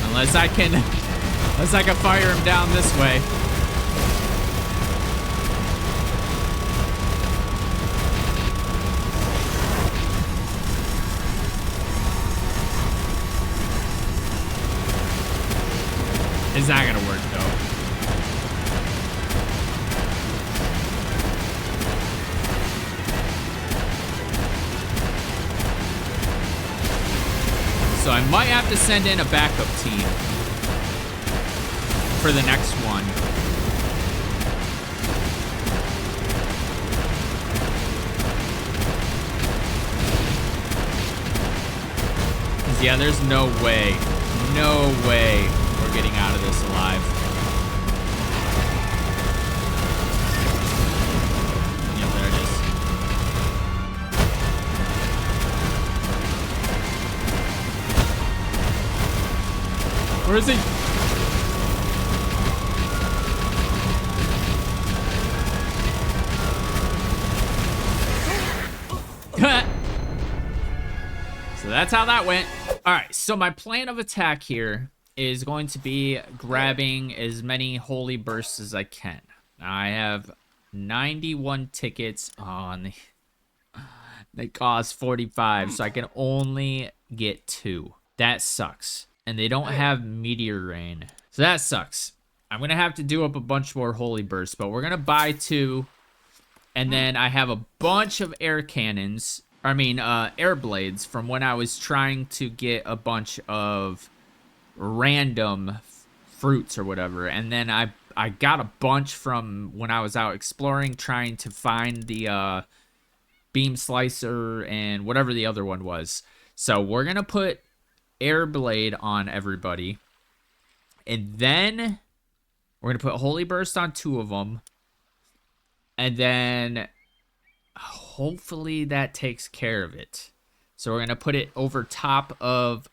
Unless I can Unless I can fire him down this way. It's not gonna work though. So I might have to send in a backup team for the next one. Yeah, there's no way we're getting out of this alive. Yep, there it is. Where is he? So that's how that went. All right, so my plan of attack here is going to be grabbing as many holy bursts as I can. Now I have 91 tickets on. They cost 45, so I can only get 2. That sucks. And they don't have meteor rain, so that sucks. I'm gonna have to do up a bunch more holy bursts, but we're gonna buy 2. And then I have a bunch of air cannons. I mean, air blades from when I was trying to get a bunch of random fruits or whatever. And then I got a bunch from when I was out exploring, trying to find the beam slicer and whatever the other one was. So we're going to put air blade on everybody. And then we're going to put holy burst on 2 of them. And then hopefully that takes care of it. So we're going to put it over top of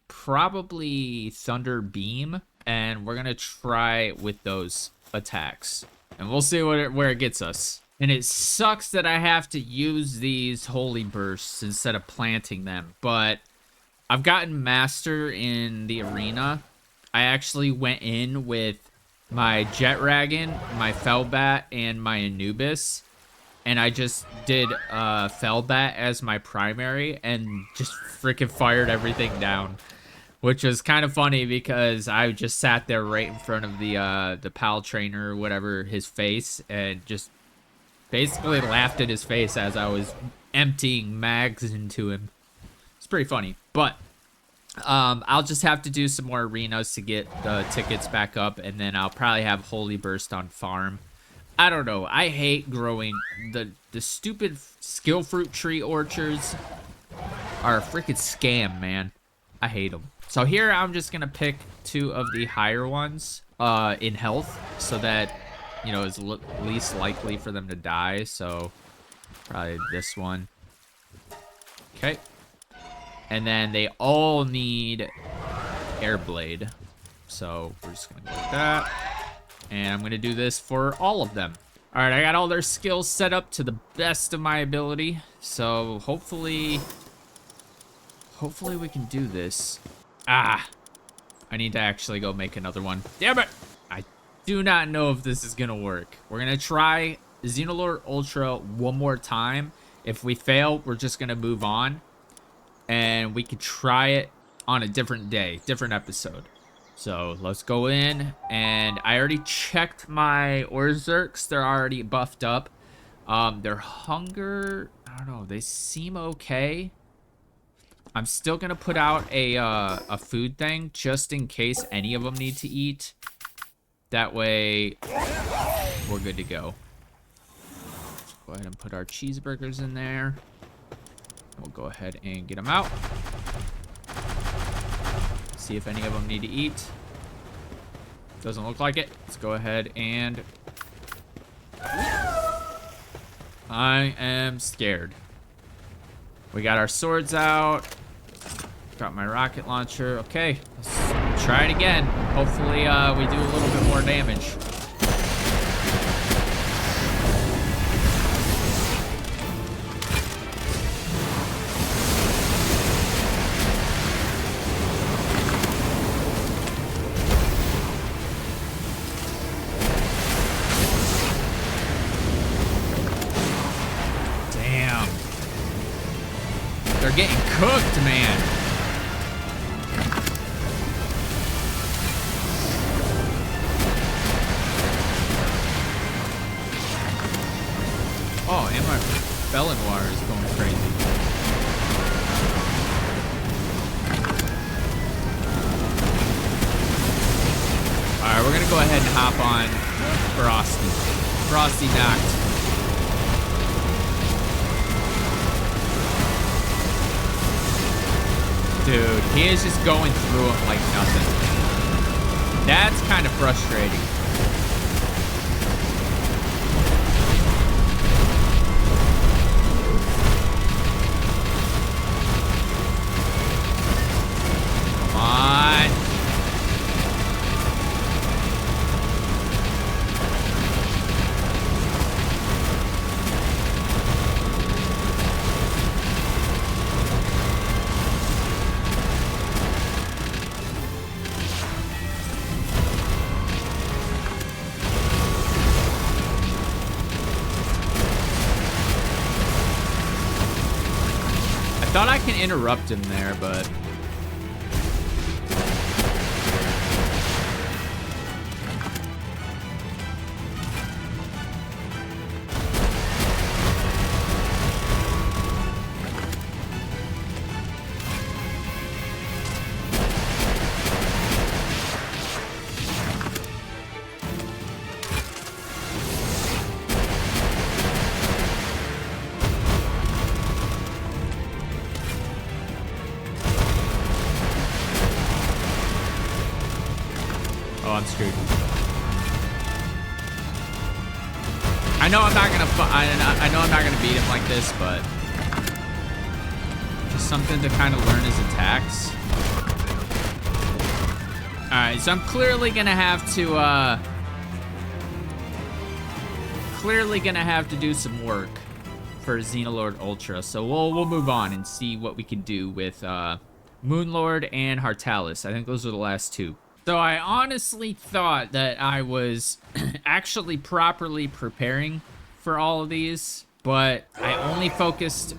probably thunder beam, and we're going to try with those attacks. And we'll see where it gets us. And it sucks that I have to use these holy bursts instead of planting them, but I've gotten master in the arena. I actually went in with my Jet Dragon, my Felbat, and my Anubis. And I just did Felbat as my primary and just freaking fired everything down. Which was kind of funny because I just sat there right in front of the Pal trainer or whatever, his face, and just basically laughed at his face as I was emptying mags into him. It's pretty funny. But I'll just have to do some more arenas to get the tickets back up, and then I'll probably have Holy Burst on farm. I don't know. I hate growing the stupid skill fruit tree orchards are a freaking scam, man. I hate them. So here I'm just gonna pick 2 of the higher ones in health, so that you know it's least likely for them to die. So probably this one. Okay. And then they all need air blade, so we're just gonna go with that. And I'm gonna do this for all of them. All right, I got all their skills set up to the best of my ability. So hopefully we can do this. Ah, I need to actually go make another one. Damn it! I do not know if this is gonna work. We're gonna try Xenolore Ultra one more time. If we fail, we're just gonna move on. And we could try it on a different day, different episode. So let's go in, and I already checked my Orzerks. They're already buffed up. Their hunger, I don't know, they seem okay. I'm still gonna put out a food thing just in case any of them need to eat. That way, we're good to go. Let's go ahead and put our cheeseburgers in there. We'll go ahead and get them out. See if any of them need to eat. Doesn't look like it. Let's go ahead and... I am scared. We got our swords out. Got my rocket launcher. Okay, let's try it again. Hopefully we do a little bit more damage. They're getting cooked, man. Oh, and my Belenoir is going crazy. Alright, we're gonna go ahead and hop on Frosty. Frosty knocked. Dude, he is just going through them like nothing. That's kind of frustrating. Come on. Thought I can interrupt him there, but I'm screwed. I know I'm not gonna. I know I'm not gonna beat him like this, but just something to kind of learn his attacks. All right, so I'm clearly gonna have to do some work for Xenolod Ultra. So we'll move on and see what we can do with Moonlord and Heartalis. I think those are the last two. So I honestly thought that I was actually properly preparing for all of these, but I only focused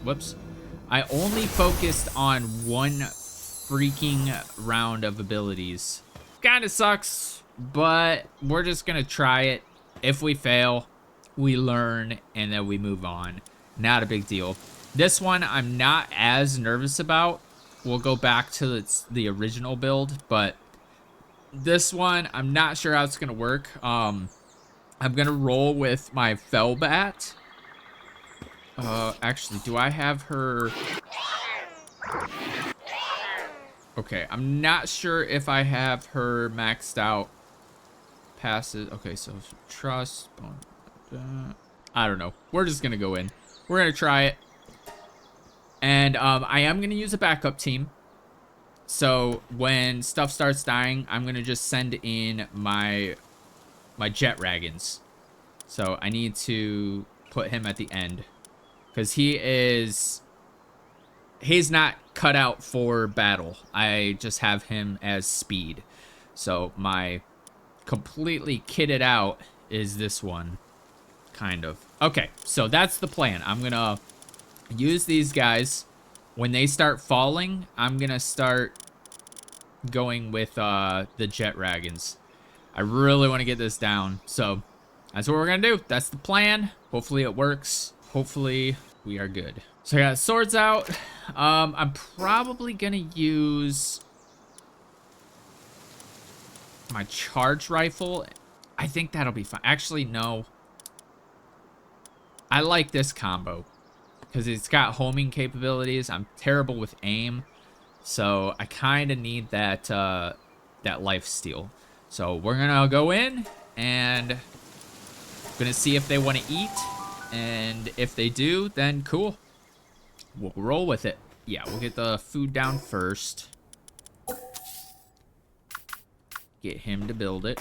on one freaking round of abilities. Kinda sucks, but we're just gonna try it. If we fail, we learn, and then we move on. Not a big deal. This one I'm not as nervous about. We'll go back to the original build, but this one, I'm not sure how it's gonna work. I'm gonna roll with my Felbat. Actually, do I have her? Okay, I'm not sure if I have her maxed out. Passes. Okay, so trust. I don't know. We're just gonna go in. We're gonna try it, and I am gonna use a backup team. So when stuff starts dying, I'm gonna just send in my Jet Dragons. So I need to put him at the end, because he's not cut out for battle. I just have him as speed. So my completely kitted out is this one, kind of. Okay, so that's the plan. I'm gonna use these guys. When they start falling, I'm gonna start going with the Jet Dragons. I really want to get this down, so that's what we're gonna do. That's the plan. Hopefully it works. Hopefully we are good. So I got swords out. I'm probably gonna use my charge rifle. I think that'll be fine. Actually, no. I like this combo because it's got homing capabilities. I'm terrible with aim, so I kind of need that that life steal. So we're gonna go in and gonna see if they want to eat, and if they do, then cool. We'll roll with it. Yeah, we'll get the food down first. Get him to build it.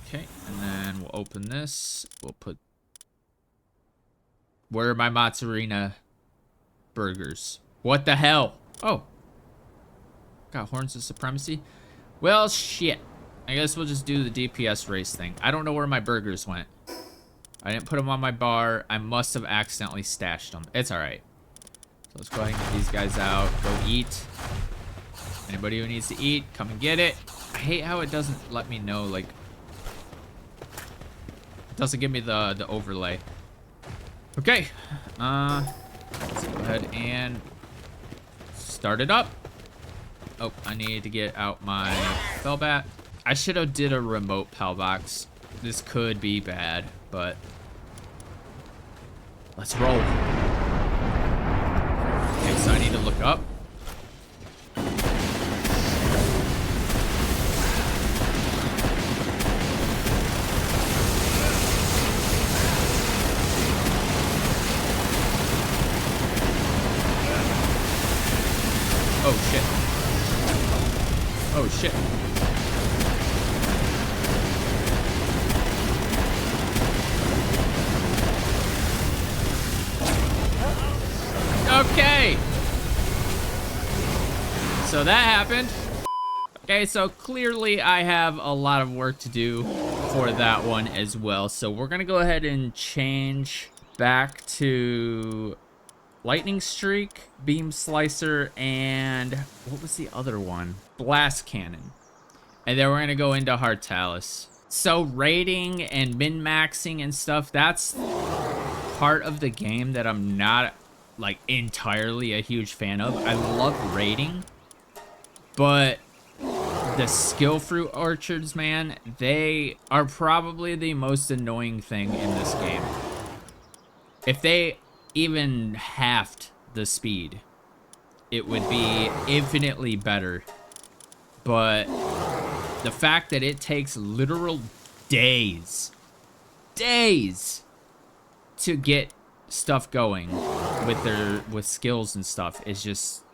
Okay, and then we'll open this. We'll put... Where are my Mozzarella burgers? What the hell? Oh. Got Horns of Supremacy. Well, shit. I guess we'll just do the DPS race thing. I don't know where my burgers went. I didn't put them on my bar. I must have accidentally stashed them. It's alright. So let's go ahead and get these guys out. Go eat. Anybody who needs to eat, come and get it. I hate how it doesn't let me know, like, it doesn't give me the overlay. Okay, let's go ahead and start it up. Oh, I need to get out my spell bat. I should have did a remote pal box. This could be bad, but let's roll. Okay, so I need to look up. Oh shit. Oh shit. Okay. So that happened. Okay, so clearly I have a lot of work to do for that one as well. So we're gonna go ahead and change back to lightning streak, beam slicer, and what was the other one? Blast cannon. And then we're gonna go into Heartalis. So raiding and min-maxing and stuff, that's part of the game that I'm not like entirely a huge fan of. I love raiding, but the skill fruit orchards, man, they are probably the most annoying thing in this game. If they even halved the speed, it would be infinitely better. But the fact that it takes literal days to get stuff going with skills and stuff is just,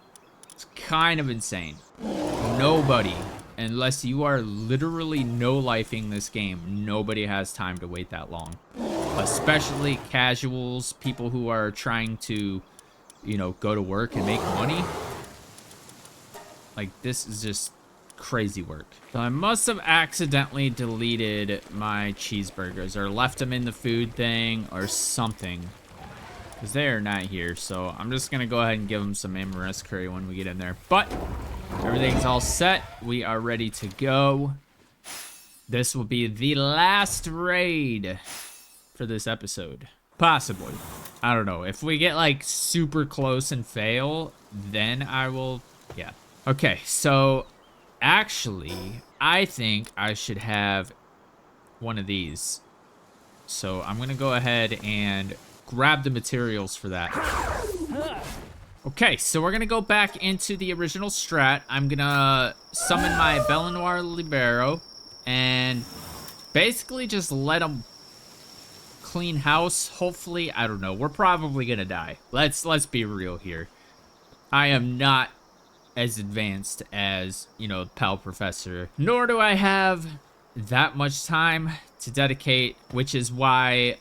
it's kind of insane. Nobody, unless you are literally no-lifing this game, nobody has time to wait that long. Especially casuals, people who are trying to, you know, go to work and make money. Like, this is just crazy work. So I must have accidentally deleted my cheeseburgers or left them in the food thing or something, because they are not here. So I'm just gonna go ahead and give them some Amaranth curry when we get in there. But everything's all set. We are ready to go. This will be the last raid for this episode. Possibly. I don't know. If we get like super close and fail, then I will, yeah. Okay, so actually, I think I should have one of these. So I'm gonna go ahead and grab the materials for that. Okay, so we're gonna go back into the original strat. I'm gonna summon my Belenoir Libero and basically just let them clean house. Hopefully, I don't know. We're probably gonna die. Let's be real here. I am not as advanced as, you know, Pal Professor, nor do I have that much time to dedicate, which is why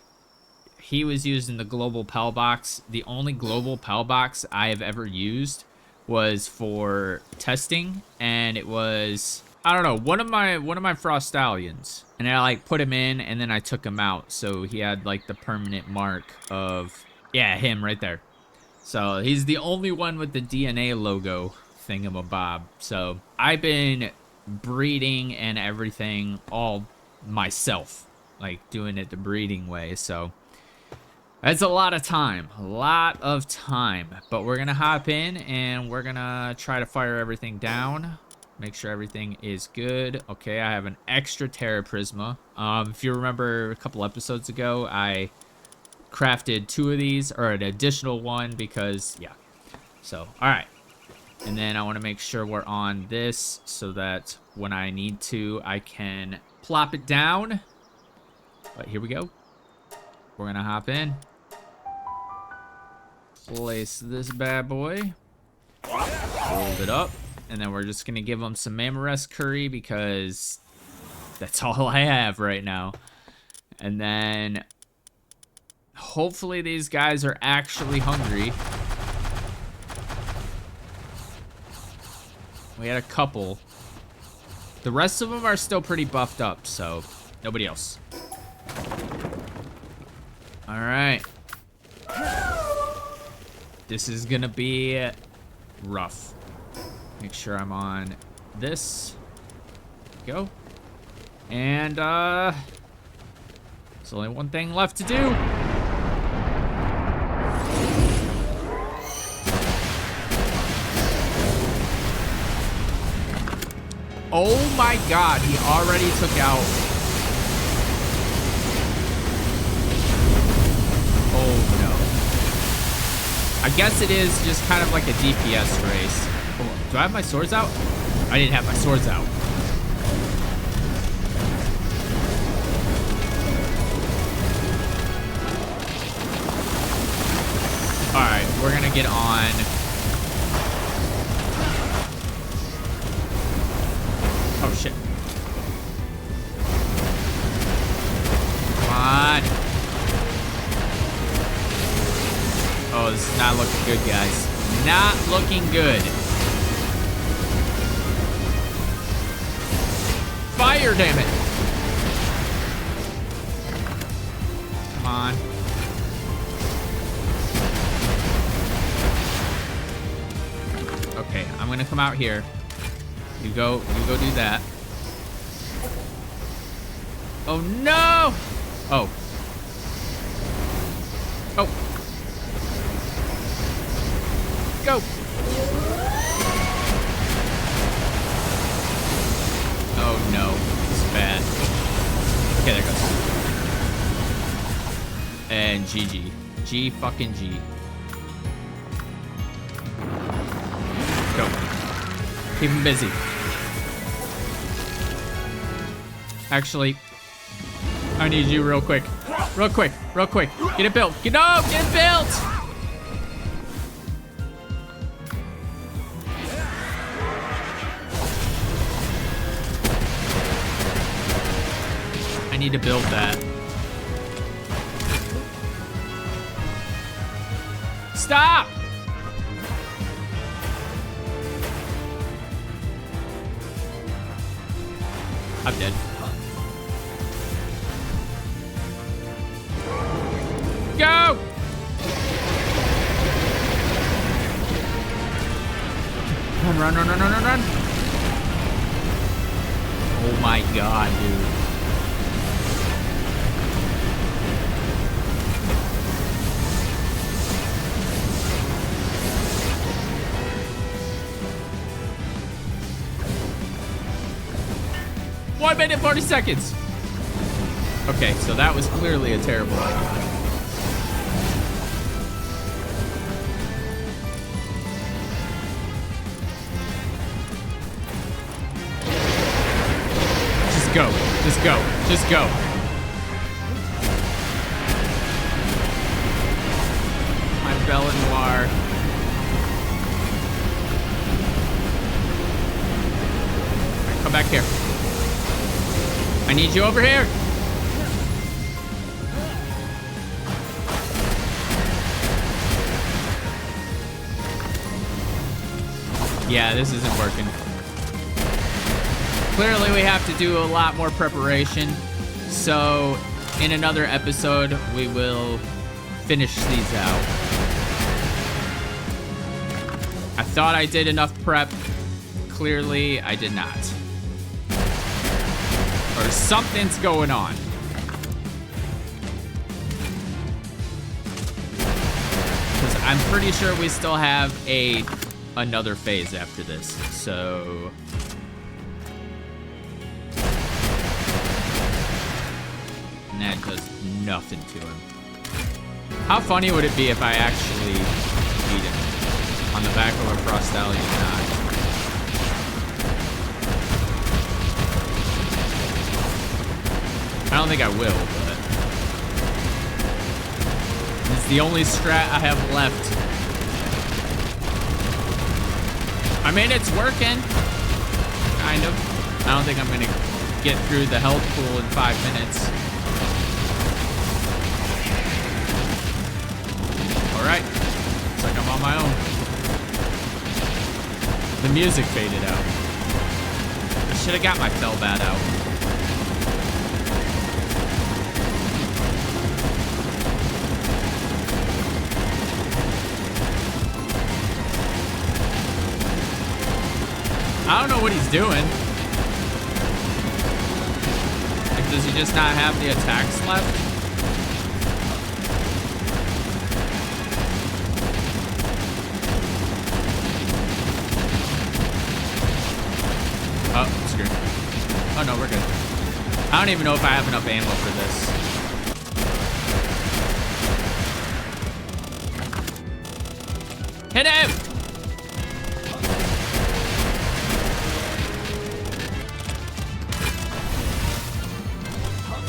he was using the global Pal box. The only global Pal box I have ever used was for testing, and it was, I don't know, one of my Frost Stallions, and I like put him in and then I took him out, so he had like the permanent mark of, yeah, him right there. So he's the only one with the DNA logo thingamabob. So I've been breeding and everything all myself, like doing it the breeding way. So that's a lot of time, but we're gonna hop in and we're gonna try to fire everything down, make sure everything is good. Okay, I have an extra Terra Prisma. If you remember a couple episodes ago, I crafted 2 of these, or an additional one, because yeah. So all right, and then I want to make sure we're on this so that when I need to, I can plop it down. But here we go. We're gonna hop in, place this bad boy, hold it up, and then we're just gonna give them some Amaranth curry because that's all I have right now. And then hopefully these guys are actually hungry. We had a couple. The rest of them are still pretty buffed up, so nobody else. All right. This is gonna be rough. Make sure I'm on this. Go. And, there's only one thing left to do. Oh my god, he already took out. Oh no. I guess it is just kind of like a DPS race. Oh, do I have my swords out? I didn't have my swords out. Alright, we're gonna get on. Oh shit. Come on. Oh, this is not looking good, guys. Not looking good. Fire, damn it. Come on. Okay, I'm gonna come out here. You go do that. Oh no! Oh. Oh. Go! Oh no, this is bad. Okay, there it goes. And GG. G fucking G. Go. Keep him busy. Actually, I need you real quick. Real quick, real quick. Get it built. Get it built! I need to build that. Stop! I'm dead. Go! Run. Oh my god, dude. One minute, 40 seconds. Okay, so that was clearly a terrible idea. Go. Just go. Just go. My Belle Noir. Right, come back here. I need you over here. Yeah, this isn't working. Clearly, we have to do a lot more preparation. So, in another episode, we will finish these out. I thought I did enough prep. Clearly, I did not. Or something's going on. Because I'm pretty sure we still have another phase after this. So... and that does nothing to him. How funny would it be if I actually beat him on the back of a Frostallion knot? I don't think I will, but it's the only strat I have left. I mean, it's working, kind of. I don't think I'm gonna get through the health pool in 5 minutes. Alright, looks like I'm on my own. The music faded out. I should have got my Felbat out. I don't know what he's doing. Like, does he just not have the attacks left? Oh, screwed. Oh no, we're good. I don't even know if I have enough ammo for this. Hit him!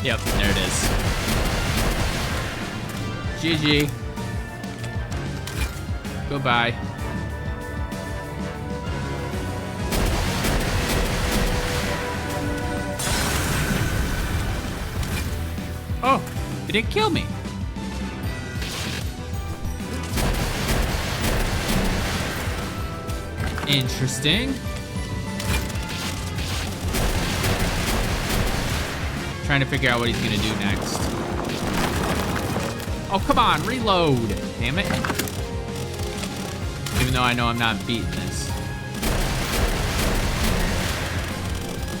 Yep, there it is. GG. Goodbye. Oh, it didn't kill me. Interesting. Trying to figure out what he's gonna do next. Oh, come on, reload. Damn it. Even though I know I'm not beating this.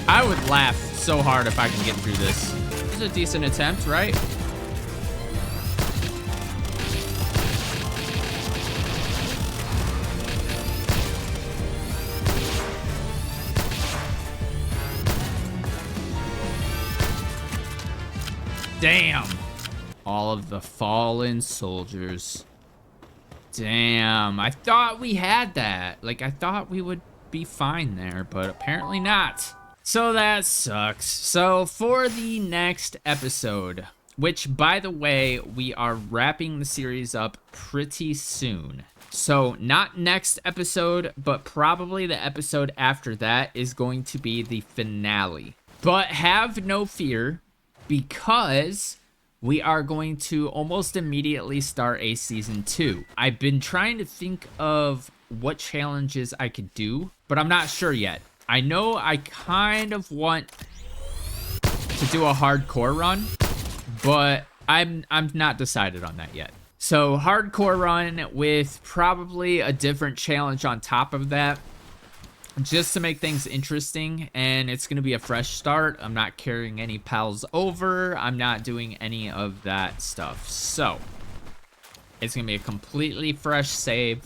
I would laugh so hard if I can get through this. This is a decent attempt, right? Damn. All of the fallen soldiers. Damn. I thought we had that. Like, I thought we would be fine there, but apparently not. So that sucks. So for the next episode, which, by the way, we are wrapping the series up pretty soon. So not next episode, but probably the episode after that is going to be the finale. But have no fear, because we are going to almost immediately start a season 2. I've been trying to think of what challenges I could do, but I'm not sure yet. I know I kind of want to do a hardcore run, but I'm not decided on that yet. So hardcore run with probably a different challenge on top of that, just to make things interesting, and it's going to be a fresh start. I'm not carrying any pals over. I'm not doing any of that stuff. So it's going to be a completely fresh save,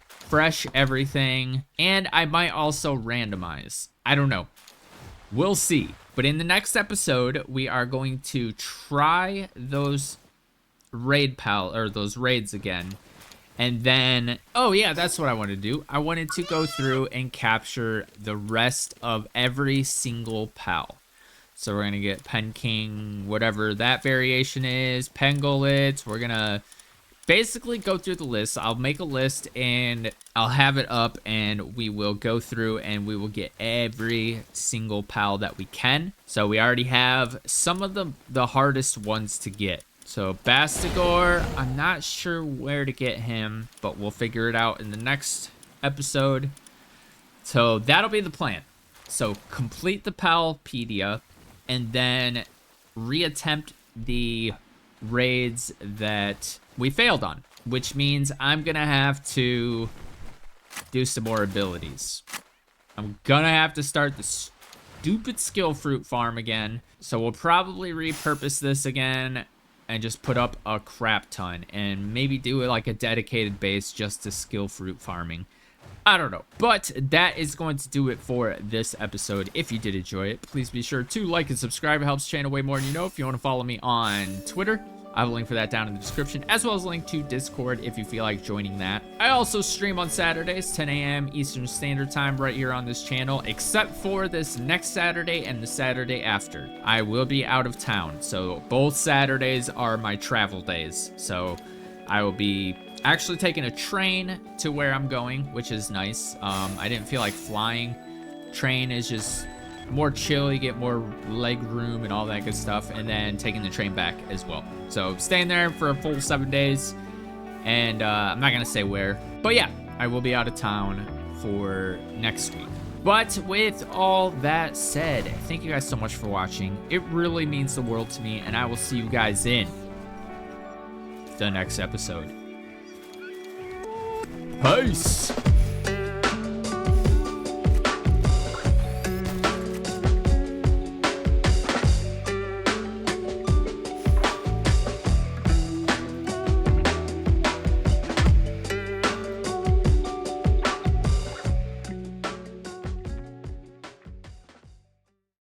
fresh everything, and I might also randomize. I don't know. We'll see. But in the next episode, we are going to try those those raids again. And then, oh yeah, that's what I wanted to do. I wanted to go through and capture the rest of every single pal. So we're gonna get Pen King, whatever that variation is, Pangolins. We're gonna basically go through the list. I'll make a list and I'll have it up, and we will go through and we will get every single pal that we can. So we already have some of the hardest ones to get. So Bastigor, I'm not sure where to get him, but we'll figure it out in the next episode. So that'll be the plan. So complete the Palpedia and then reattempt the raids that we failed on, which means I'm gonna have to do some more abilities. I'm gonna have to start the stupid skill fruit farm again. So we'll probably repurpose this again and just put up a crap ton and maybe do like a dedicated base just to skill fruit farming. I don't know. But that is going to do it for this episode. If you did enjoy it, please be sure to like and subscribe. It helps the channel way more than you know. If you want to follow me on Twitter, I have a link for that down in the description, as well as a link to Discord if you feel like joining that. I also stream on Saturdays, 10 a.m. Eastern Standard Time right here on this channel, except for this next Saturday and the Saturday after. I will be out of town, so both Saturdays are my travel days. So I will be actually taking a train to where I'm going, which is nice. I didn't feel like flying. Train is just more chill, you get more leg room and all that good stuff, and then taking the train back as well. So staying there for a full 7 days, and I'm not gonna say where, but yeah, I will be out of town for next week. But with all that said, thank you guys so much for watching. It really means the world to me, and I will see you guys in the next episode. Peace!